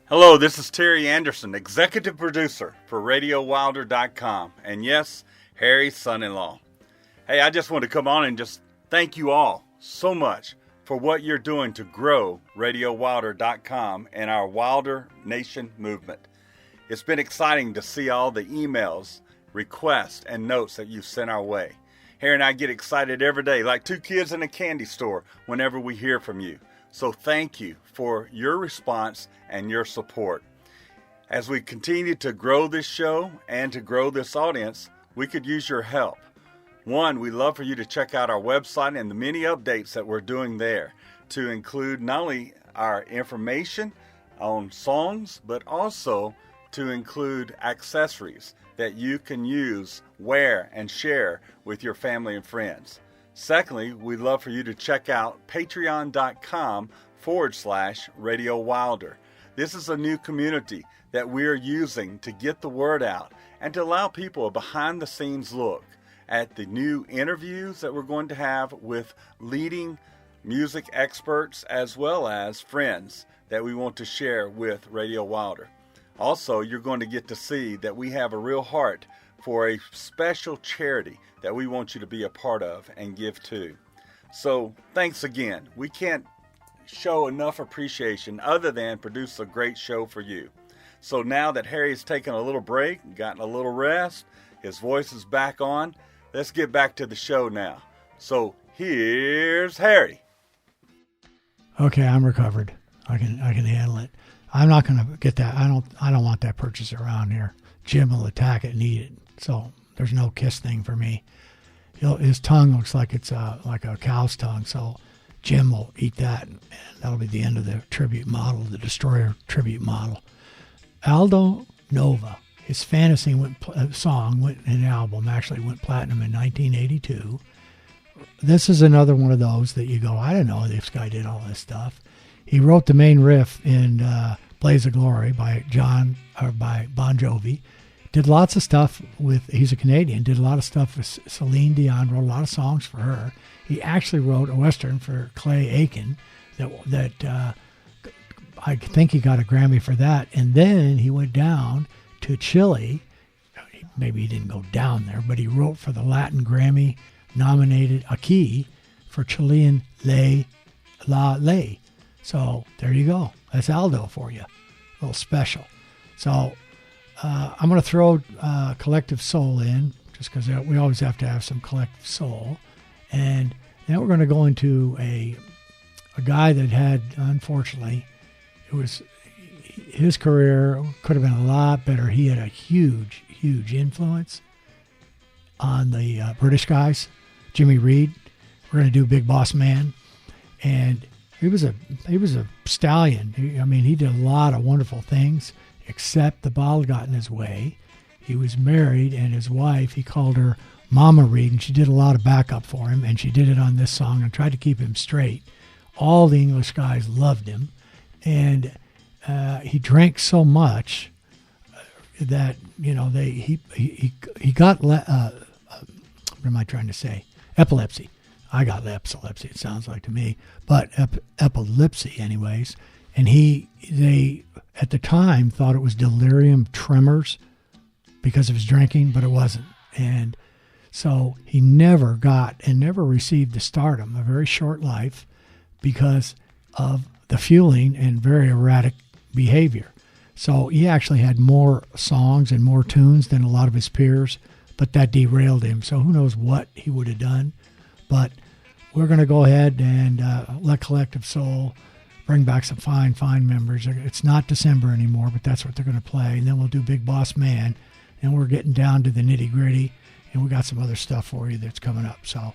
Hello, this is Terry Anderson, executive producer for RadioWilder.com, and yes, Harry's son-in-law. Hey, I just want to come on and just thank you all so much for what you're doing to grow RadioWilder.com and our Wilder Nation movement. It's been exciting to see all the emails, requests, and notes that you've sent our way. Harry and I get excited every day, like two kids in a candy store, whenever we hear from you. So thank you for your response and your support. As we continue to grow this show and to grow this audience, we could use your help. One, we'd love for you to check out our website and the many updates that we're doing there to include not only our information on songs, but also to include accessories that you can use, wear, and share with your family and friends. Secondly, we'd love for you to check out patreon.com/Radio Wilder. This is a new community that we're using to get the word out and to allow people a behind-the-scenes look at the new interviews that we're going to have with leading music experts as well as friends that we want to share with Radio Wilder. Also, you're going to get to see that we have a real heart for a special charity that we want you to be a part of and give to. So, thanks again. We can't show enough appreciation other than produce a great show for you. So now that Harry's taken a little break, gotten a little rest, his voice is back on, let's get back to the show now. So, here's Harry. Okay, I'm recovered. I can handle it. I'm not going to get that. I don't want that purchase around here. Jim will attack it and eat it. So there's no kiss thing for me. His tongue looks like it's like a cow's tongue. So Jim will eat that, and that'll be the end of the tribute model, the Destroyer tribute model. Aldo Nova, his Fantasy song went an album actually went platinum in 1982. This is another one of those that you go, I don't know this guy did all this stuff. He wrote the main riff in Blaze of Glory by Bon Jovi. Did lots of stuff he's a Canadian, did a lot of stuff with Celine Dion, wrote a lot of songs for her. He actually wrote a Western for Clay Aiken that I think he got a Grammy for that. And then he went down to Chile. Maybe he didn't go down there, but he wrote for the Latin Grammy nominated Aki for Chilean La Ley. So there you go. That's Aldo for you. A little special. So I'm going to throw Collective Soul in just because we always have to have some Collective Soul. And then we're going to go into a guy that had, unfortunately, his career could have been a lot better. He had a huge, huge influence on the British guys. Jimmy Reed. We're going to do Big Boss Man. And he was a stallion. He did a lot of wonderful things, except the bottle got in his way. He was married, and his wife, he called her Mama Reed, and she did a lot of backup for him, and she did it on this song and tried to keep him straight. All the English guys loved him, and he drank so much that he got what am I trying to say? Epilepsy. I got epilepsy, it sounds like to me, but epilepsy anyways. And they at the time thought it was delirium tremors because of his drinking, but it wasn't. And so he never received the stardom, a very short life, because of the fueling and very erratic behavior. So he actually had more songs and more tunes than a lot of his peers, but that derailed him. So who knows what he would have done. But we're going to go ahead and let Collective Soul bring back some fine members. It's not December anymore, but that's what they're going to play. And then we'll do Big Boss Man. And we're getting down to the nitty-gritty. And we got some other stuff for you that's coming up. So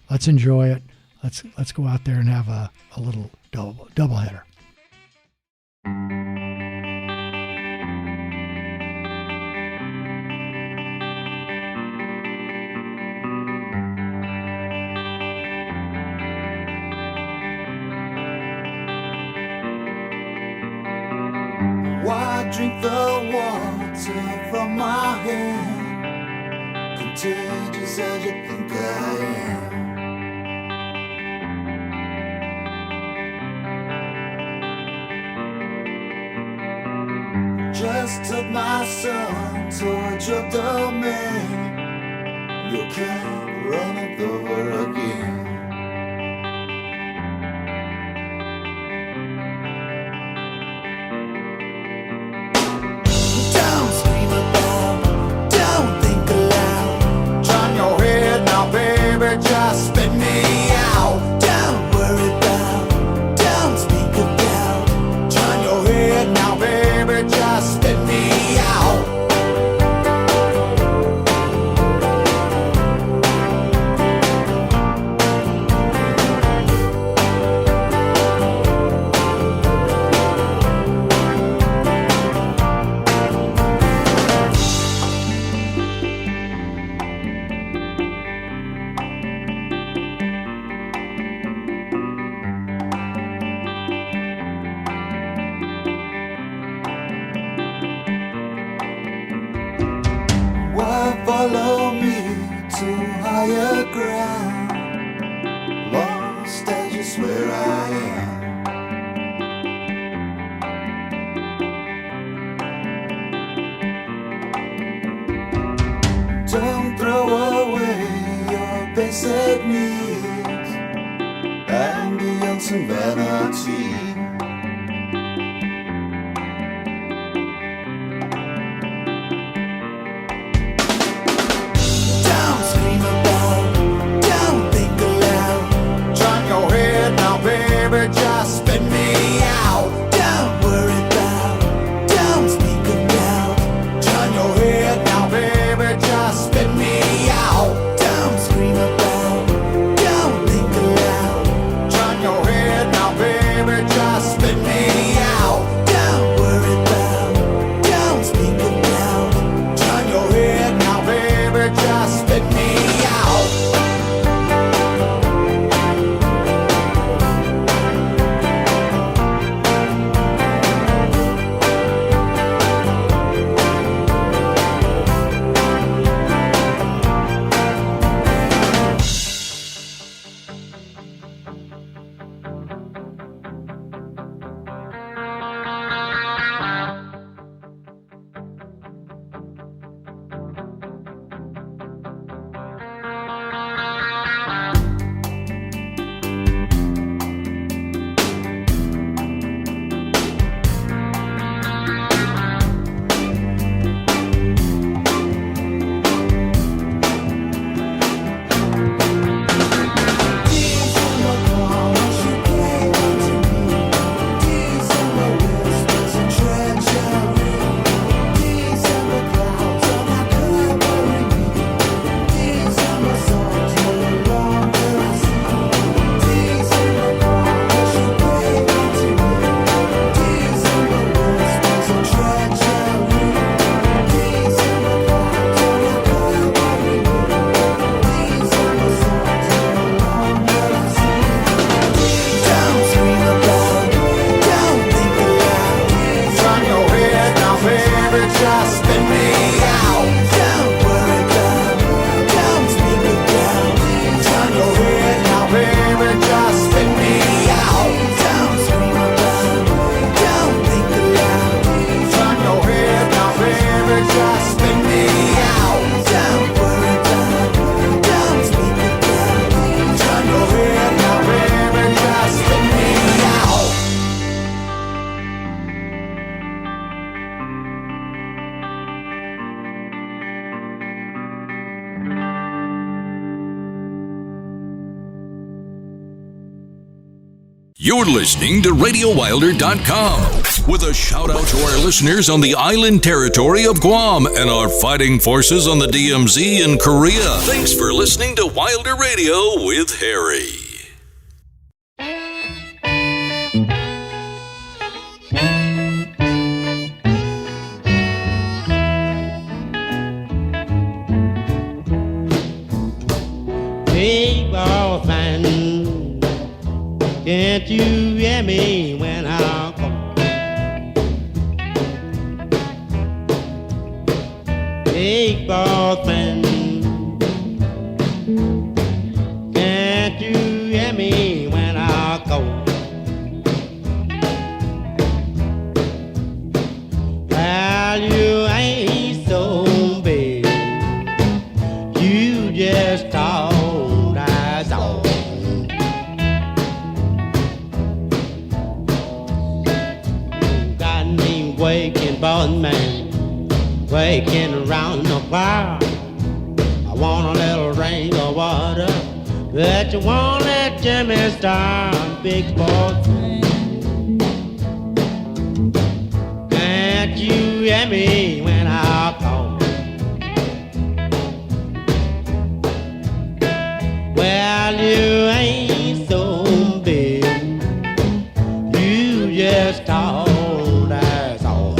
let's enjoy it. Let's go out there and have a little double header. Why drink the water from my hand? Contagious as you think I am. just took my son, so I dropped the man. You can't run it over again. Don't scream about, don't think aloud. Turn your head now, baby, just spit me out. Don't worry about, don't speak about. Turn your head now, baby, just spit me out. Why follow me to higher ground? Lost as you swear I am. Don't throw away your basic needs. Ambience and vanity. Don't scream about, don't think aloud. Turn your head now, baby, just spit me out. Don't worry about, don't speak about. Turn your head now, baby, just spit me out. Don't scream about, don't think aloud. Turn your head now, baby, just spit me out. Don't worry about, don't speak about. Turn your head now, baby, just spit me out. Don't scream about, don't think aloud. Turn your head now, baby, just spit me out. Don't worry about, don't speak about. Turn your head now, baby, just spit me out. Don't scream about, don't think aloud. Turn your head now, baby, just spit me out. Don't worry about, don't speak about. Turn your head now, baby, just spit me out. You're listening to RadioWilder.com with a shout out to our listeners on the island territory of Guam and our fighting forces on the DMZ in Korea. Thanks for listening to Wilder Radio with Harry. Big ball fan, can't you hear me when I call? Big ball fan, can't you hear me when I call? Well, Well, you ain't so big. You just told us all. Got me waking, boss man, waking around the bar. I want a little drink of water, but you won't let Jimmy start, big boss man. Can't you hear me when I call? Well, you ain't so big. You just told us all.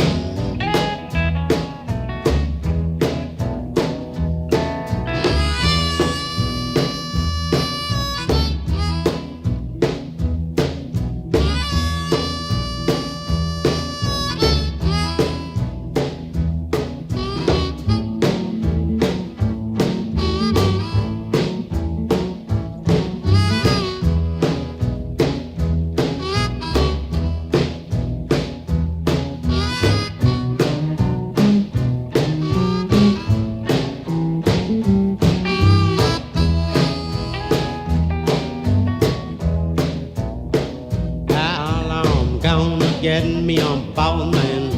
How long gonna get me on board, man?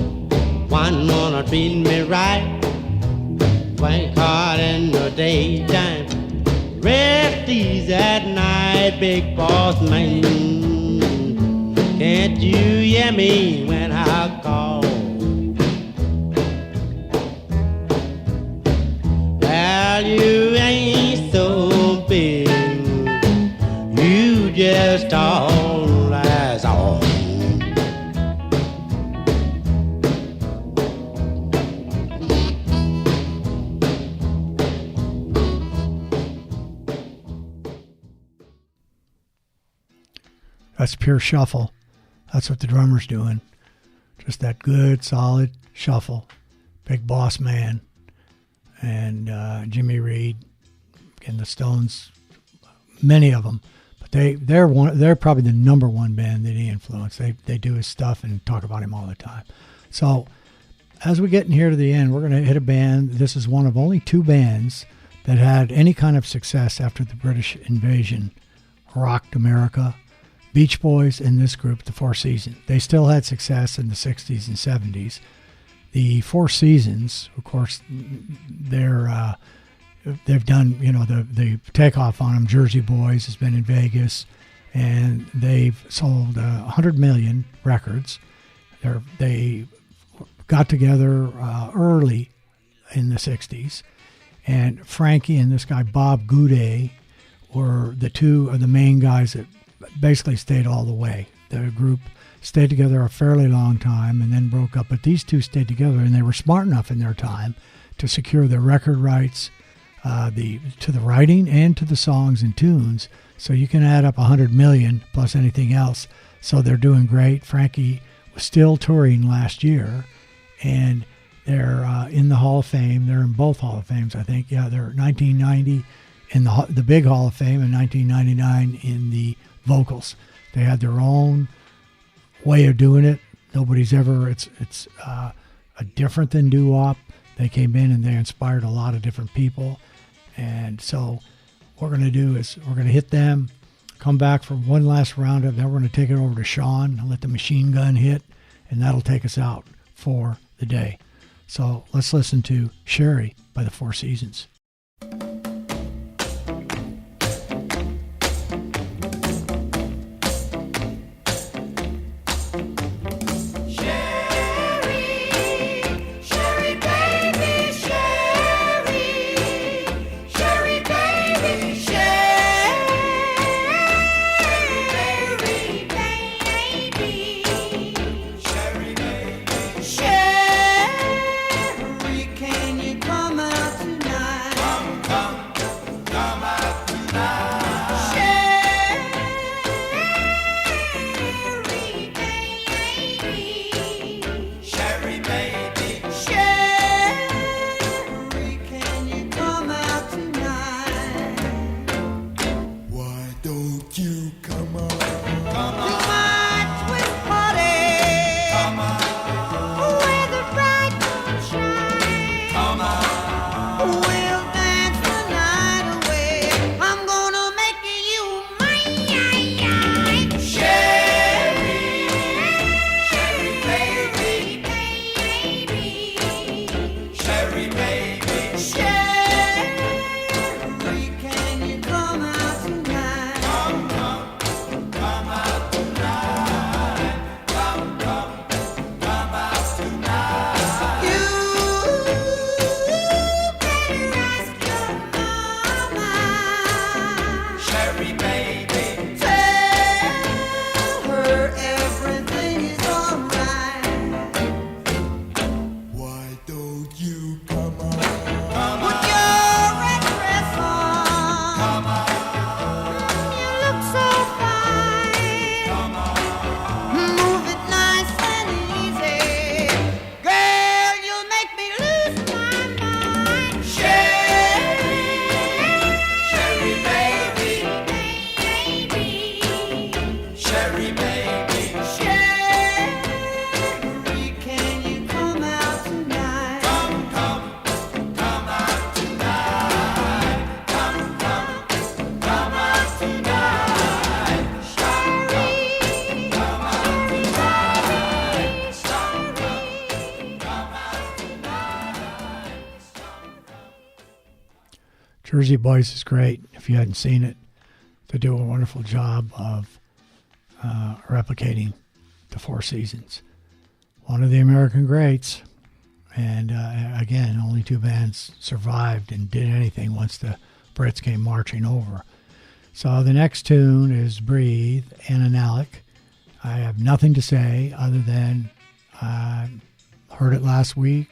One wanna treat me right. Work hard in the daytime, rest easy at night, big boss man. Can't you hear me when I call? Well, you ain't so big. You just told us all. That's pure shuffle. That's what the drummer's doing. Just that good, solid shuffle. Big Boss Man and Jimmy Reed and the Stones, many of them. But they're probably the number one band that he influenced. They do his stuff and talk about him all the time. So as we get in here to the end, we're going to hit a band. This is one of only two bands that had any kind of success after the British invasion rocked America. Beach Boys and this group, the Four Seasons. They still had success in the 60s and 70s. The Four Seasons, of course, they've done, the takeoff on them. Jersey Boys has been in Vegas, and they've sold 100 million records. They got together early in the 60s, and Frankie and this guy Bob Goudet were the two of the main guys that basically stayed all the way. The group stayed together a fairly long time and then broke up, but these two stayed together, and they were smart enough in their time to secure the record rights to the writing and to the songs and tunes, so you can add up 100 million plus anything else. So they're doing great. Frankie was still touring last year, and they're in the Hall of Fame. They're in both Hall of Fames, I think. Yeah, they're 1990 in the big Hall of Fame and 1999 in the vocals. They had their own way of doing it. Nobody's ever, it's a different than doo-wop. They came in and they inspired a lot of different people. And so what we're going to do is we're going to hit them, come back for one last roundup, then we're going to take it over to Sean and let the machine gun hit, and that'll take us out for the day. So let's listen to Sherry by the Four Seasons. Can you come out tonight? Jersey Boys is great. If you hadn't seen it, they do a wonderful job of replicating the Four Seasons. One of the American greats. And again, only 2 bands survived and did anything once the Brits came marching over. So the next tune is Breathe, Anna Nalick. I have nothing to say other than I heard it last week,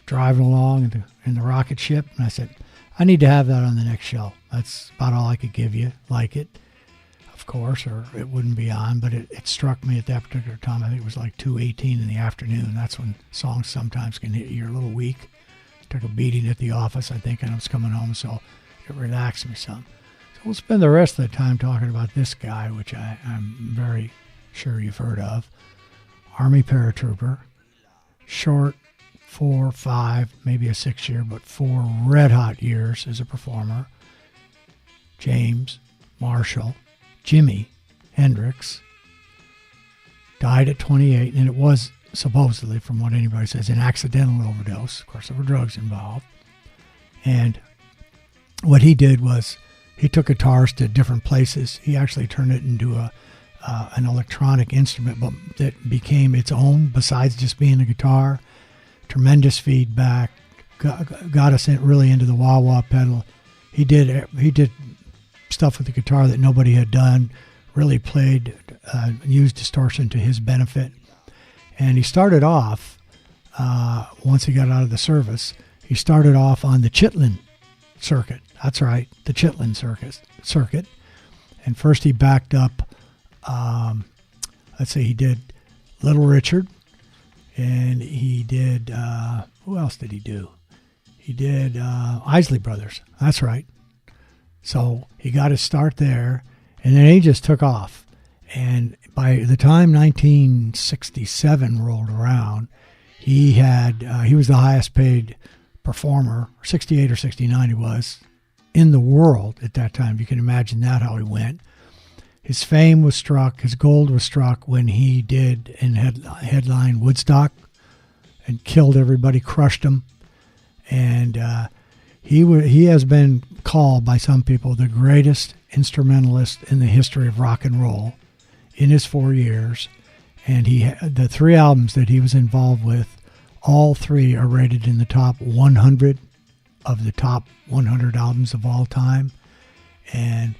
driving along in the rocket ship, and I said, I need to have that on the next show. That's about all I could give you. Like it, of course, or it wouldn't be on, but it struck me at that particular time. I think it was like 2:18 in the afternoon. That's when songs sometimes can hit you a little weak. Took a beating at the office, I think, and I was coming home, so it relaxed me some. So we'll spend the rest of the time talking about this guy, which I'm very sure you've heard of. Army paratrooper, short 4, 5, maybe a 6-year, but 4 red-hot years as a performer. James Marshall, Jimi Hendrix, died at 28, and it was supposedly, from what anybody says, an accidental overdose. Of course, there were drugs involved. And what he did was he took guitars to different places. He actually turned it into an electronic instrument, but that became its own besides just being a guitar. Tremendous feedback, got us really into the wah-wah pedal. He did stuff with the guitar that nobody had done, really used distortion to his benefit. And he started off, once he got out of the service, he started off on the Chitlin circuit. That's right, the Chitlin circuit. And first he backed up, he did Little Richard, and he did, who else did he do? He did Isley Brothers. That's right. So he got his start there, and then he just took off. And by the time 1967 rolled around, he was the highest paid performer, 68 or 69 he was, in the world at that time. You can imagine that, how he went. His fame was struck, his gold was struck when he did and headline Woodstock and killed everybody, crushed them. And he has been called by some people the greatest instrumentalist in the history of rock and roll in his 4 years. And the 3 albums that he was involved with, all 3 are rated in the top 100 of the top 100 albums of all time. And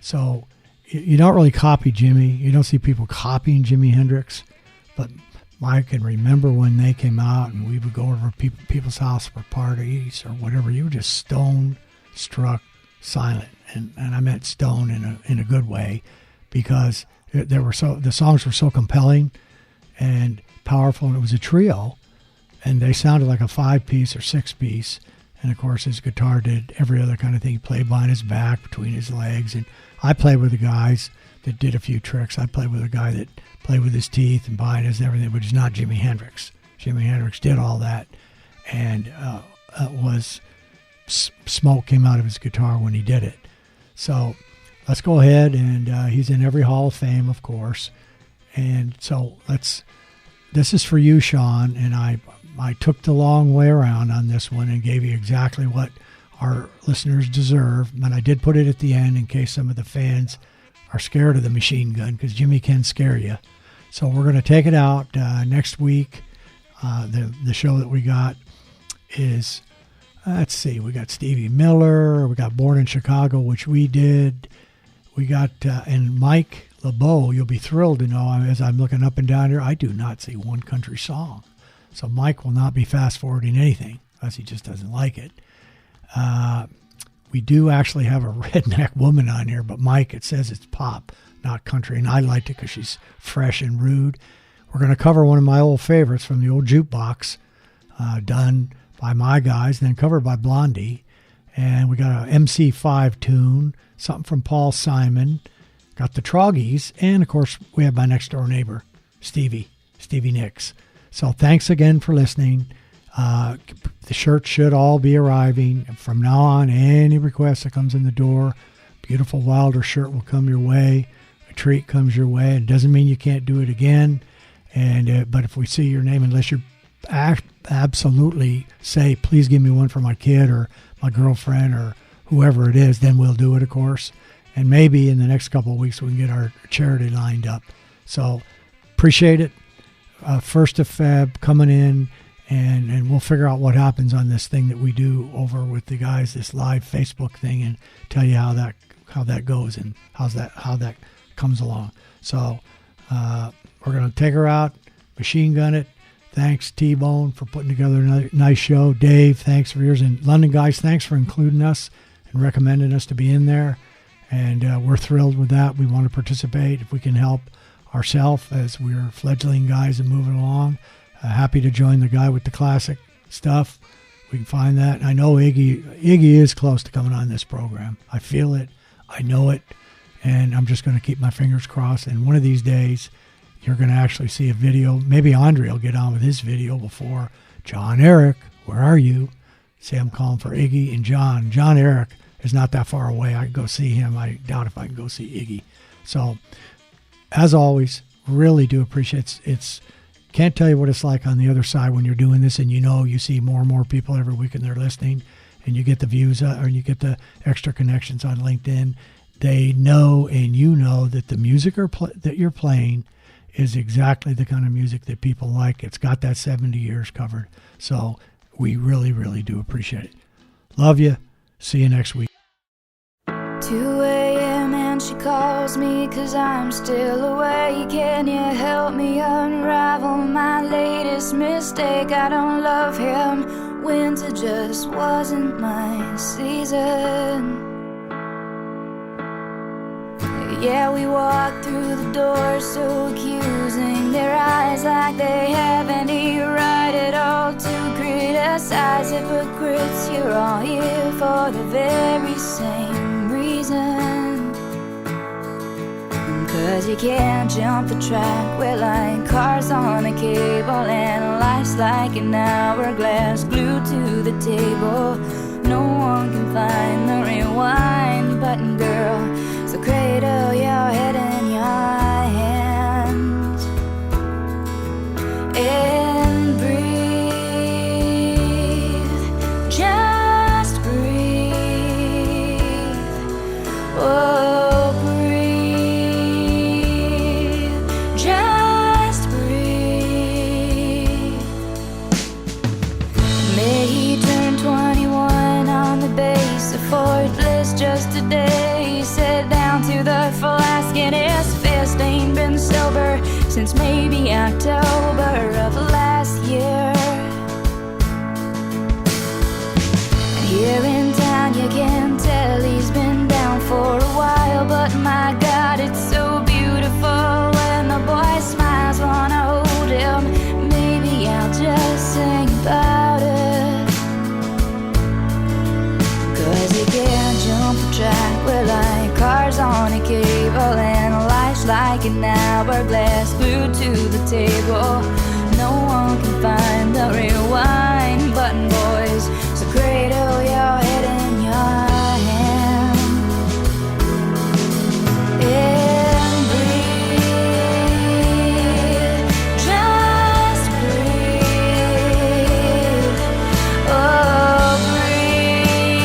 so you don't really copy Jimmy. You don't see people copying Jimi Hendrix. But I can remember when they came out and we would go over people's house for parties or whatever. You were just stone struck silent. And I meant stone in a good way, because the songs were so compelling and powerful, and it was a trio, and they sounded like a 5-piece or 6-piece. And of course his guitar did every other kind of thing. He played behind his back, between his legs, and I played with the guys that did a few tricks. I played with a guy that played with his teeth and behind his and everything, which is not Jimi Hendrix. Jimi Hendrix did all that, and smoke came out of his guitar when he did it. So let's go ahead, and he's in every Hall of Fame, of course. And so this is for you, Sean, and I took the long way around on this one and gave you exactly what our listeners deserve. And I did put it at the end in case some of the fans are scared of the machine gun, because Jimmy can scare you. So we're going to take it out next week. The show that we got is, let's see, we got Stevie Miller, we got Born in Chicago, which we did. We got, and Mike LeBeau, you'll be thrilled to know, as I'm looking up and down here, I do not see one country song. So Mike will not be fast-forwarding anything, unless he just doesn't like it. We do actually have a redneck woman on here, but Mike, it says it's pop, not country, and I liked it because she's fresh and rude. We're going to cover one of my old favorites from the old jukebox, done by my guys, then covered by Blondie. And we got an MC5 tune, something from Paul Simon, got the Troggies, and of course we have my next door neighbor, Stevie Nicks. So thanks again for listening. The shirts should all be arriving. From now on, any request that comes in the door, beautiful Wilder shirt will come your way. A treat comes your way. It doesn't mean you can't do it again. And but if we see your name, unless you absolutely say, please give me one for my kid or my girlfriend or whoever it is, then we'll do it, of course. And maybe in the next couple of weeks we can get our charity lined up. So appreciate it. 1st of Feb coming in, and we'll figure out what happens on this thing that we do over with the guys, this live Facebook thing, and tell you how that goes and how that comes along. So we're going to take her out, machine gun it. Thanks, T-Bone, for putting together another nice show. Dave, thanks for yours. And London guys, thanks for including us and recommending us to be in there. And we're thrilled with that. We want to participate if we can help ourselves as we're fledgling guys and moving along. Happy to join the guy with the classic stuff. We can find that. And I know Iggy is close to coming on this program. I feel it. I know it. And I'm just going to keep my fingers crossed. And one of these days, you're going to actually see a video. Maybe Andre will get on with his video before John Eric. Where are you? Say I'm calling for Iggy and John. John Eric is not that far away. I can go see him. I doubt if I can go see Iggy. So, as always, really do appreciate it. Can't tell you what it's like on the other side when you're doing this, and you see more and more people every week and they're listening, and you get the views or you get the extra connections on LinkedIn. They know, and you know, that the music that you're playing is exactly the kind of music that people like. It's got that 70 years covered. So we really, really do appreciate it. Love you. See you next week. 2 a.m. and she calls me 'cause I'm still awake. Can you help me unravel my latest mistake? I don't love him. Winter just wasn't my season. Yeah, we walk through the door so accusing, their eyes like they have any right at all to criticize. Hypocrites, you're all here for the very same reason. 'Cause you can't jump the track, we're like cars on a cable, and life's like an hourglass glued to the table. No one can find the rewind button, girl. So cradle your head in your hands and breathe, just breathe. Oh, breathe, just breathe. May he turn 21 on the base of Fort Bliss just today. Sat down to the flask and his fist ain't been sober since maybe October of last year. Here in town you can tell he's been down for a while, but my God, it's so beautiful when the boy smiles. Wanna hold him, maybe I'll just sing about it. 'Cause you can't jump the track, we're like cars on a cable, and life's like an hourglass glued to the table. No one can find the rewind button, boys. So cradle your head in your hand and breathe, just breathe. Oh, breathe,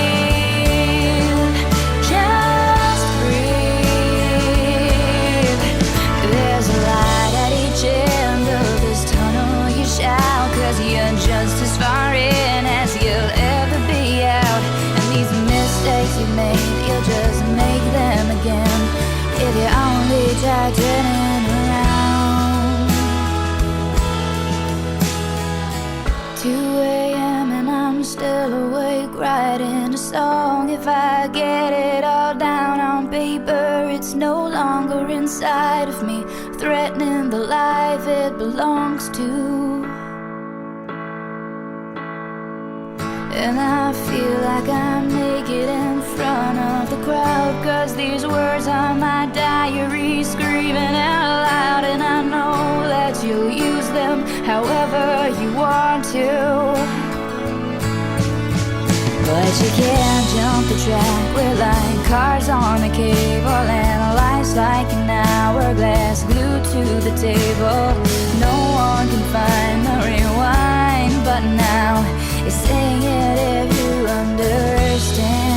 just breathe. There's a light at each end of this tunnel. You shout 'cause you're just as far in as you'll ever be out. And these mistakes you made, you'll just make them again if you only try turning around. 2 a.m. and I'm still awake writing a song. If I get it all down on paper, it's no longer inside of me, threatening the life it belongs to. And I feel like I'm naked in front of the crowd, 'cause these words are my diary screaming out loud. And I know that you'll use them however you want to, but you can't jump the track, we're like cars on a cable, and life's like an hourglass glued to the table. No one can find the rewind button now. It's saying it if you understand.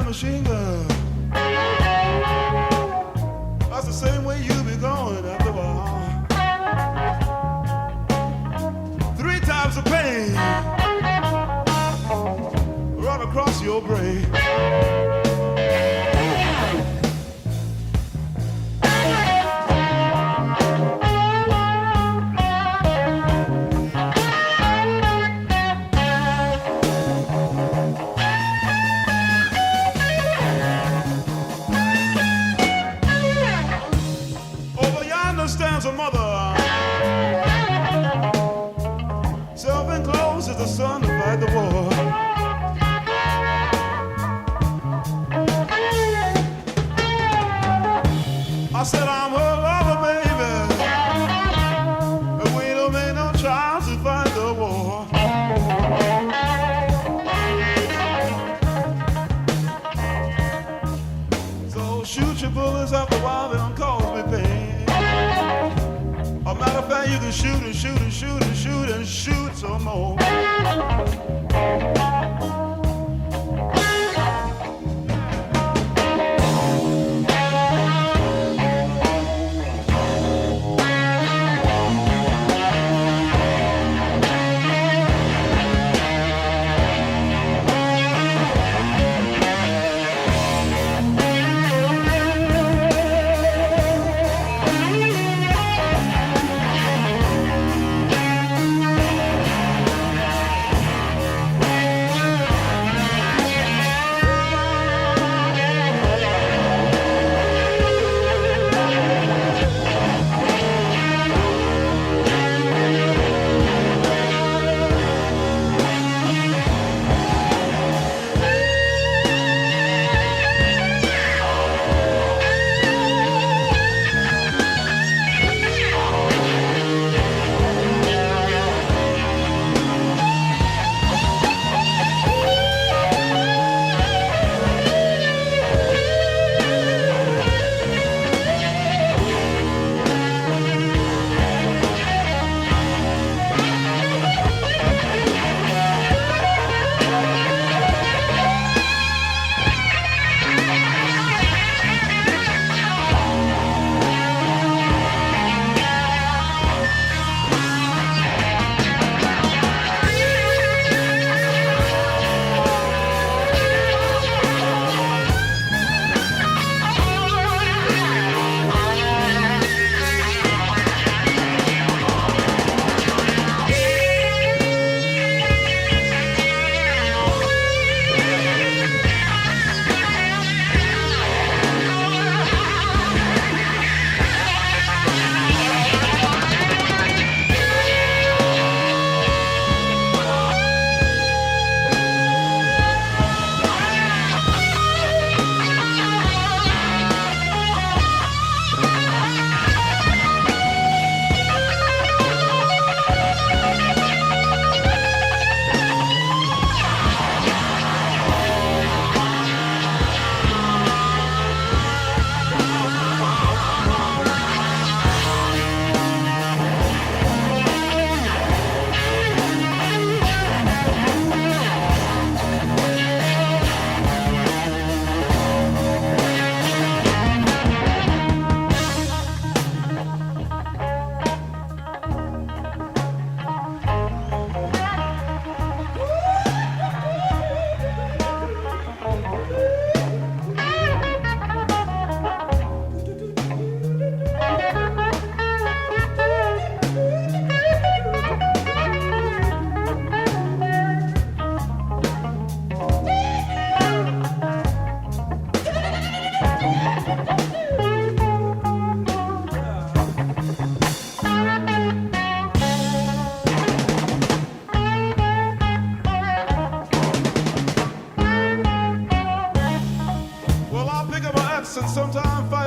machine gun. That's the same way you be going after a while. 3 times the pain run across your brain. Stands a mother, self-enclosed as the sun to fight the war. I said I'm her lover, baby, and we don't make no child to fight the war. So shoot your bullets after a while, they don't cause me pain. A matter of fact, you can shoot and shoot and shoot and shoot and shoot some more.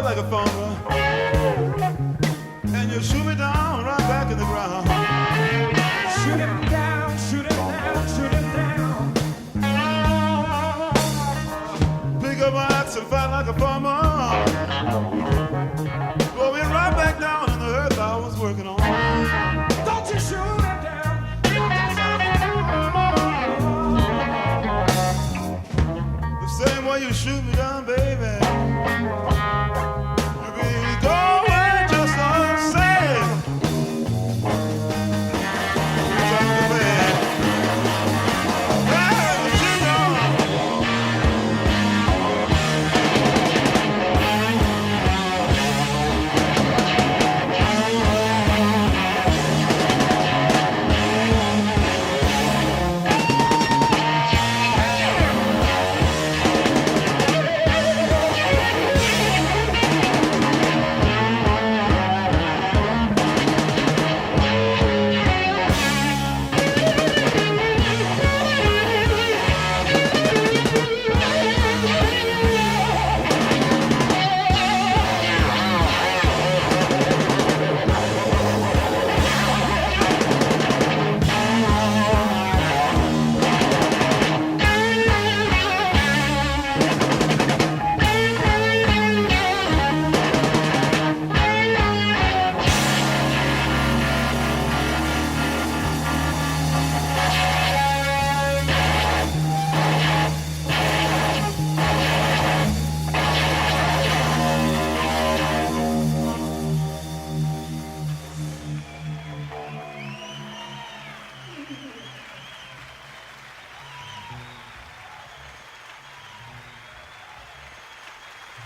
feel like a farmer, and you shoot me down right back in the ground. Shoot him down, shoot him down, shoot him down. Pick up my axe and fight like a farmer. Throw me right back down in the earth I was working on. Don't you shoot him down. The same way you shoot me down, baby. You be going just the same. Time to bed. Hey, you know.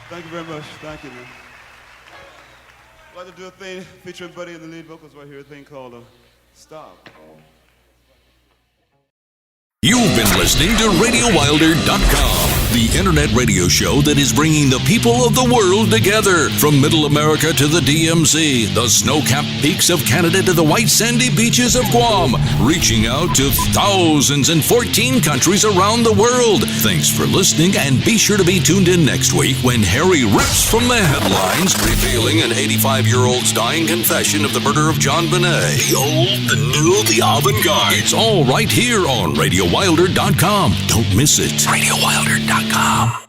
Thank you very much. Thank you, man. I'd like to do a thing featuring Buddy in the lead vocals right here, a thing called Stop. You've been listening to RadioWilder.com, the internet radio show that is bringing the people of the world together. From Middle America to the DMZ, the snow-capped peaks of Canada to the white sandy beaches of Guam, reaching out to thousands in 14 countries around the world. Thanks for listening, and be sure to be tuned in next week when Harry rips from the headlines, revealing an 85-year-old's dying confession of the murder of John Bonet. The old, the new, the avant-garde. It's all right here on RadioWilder.com. Don't miss it. RadioWilder.com.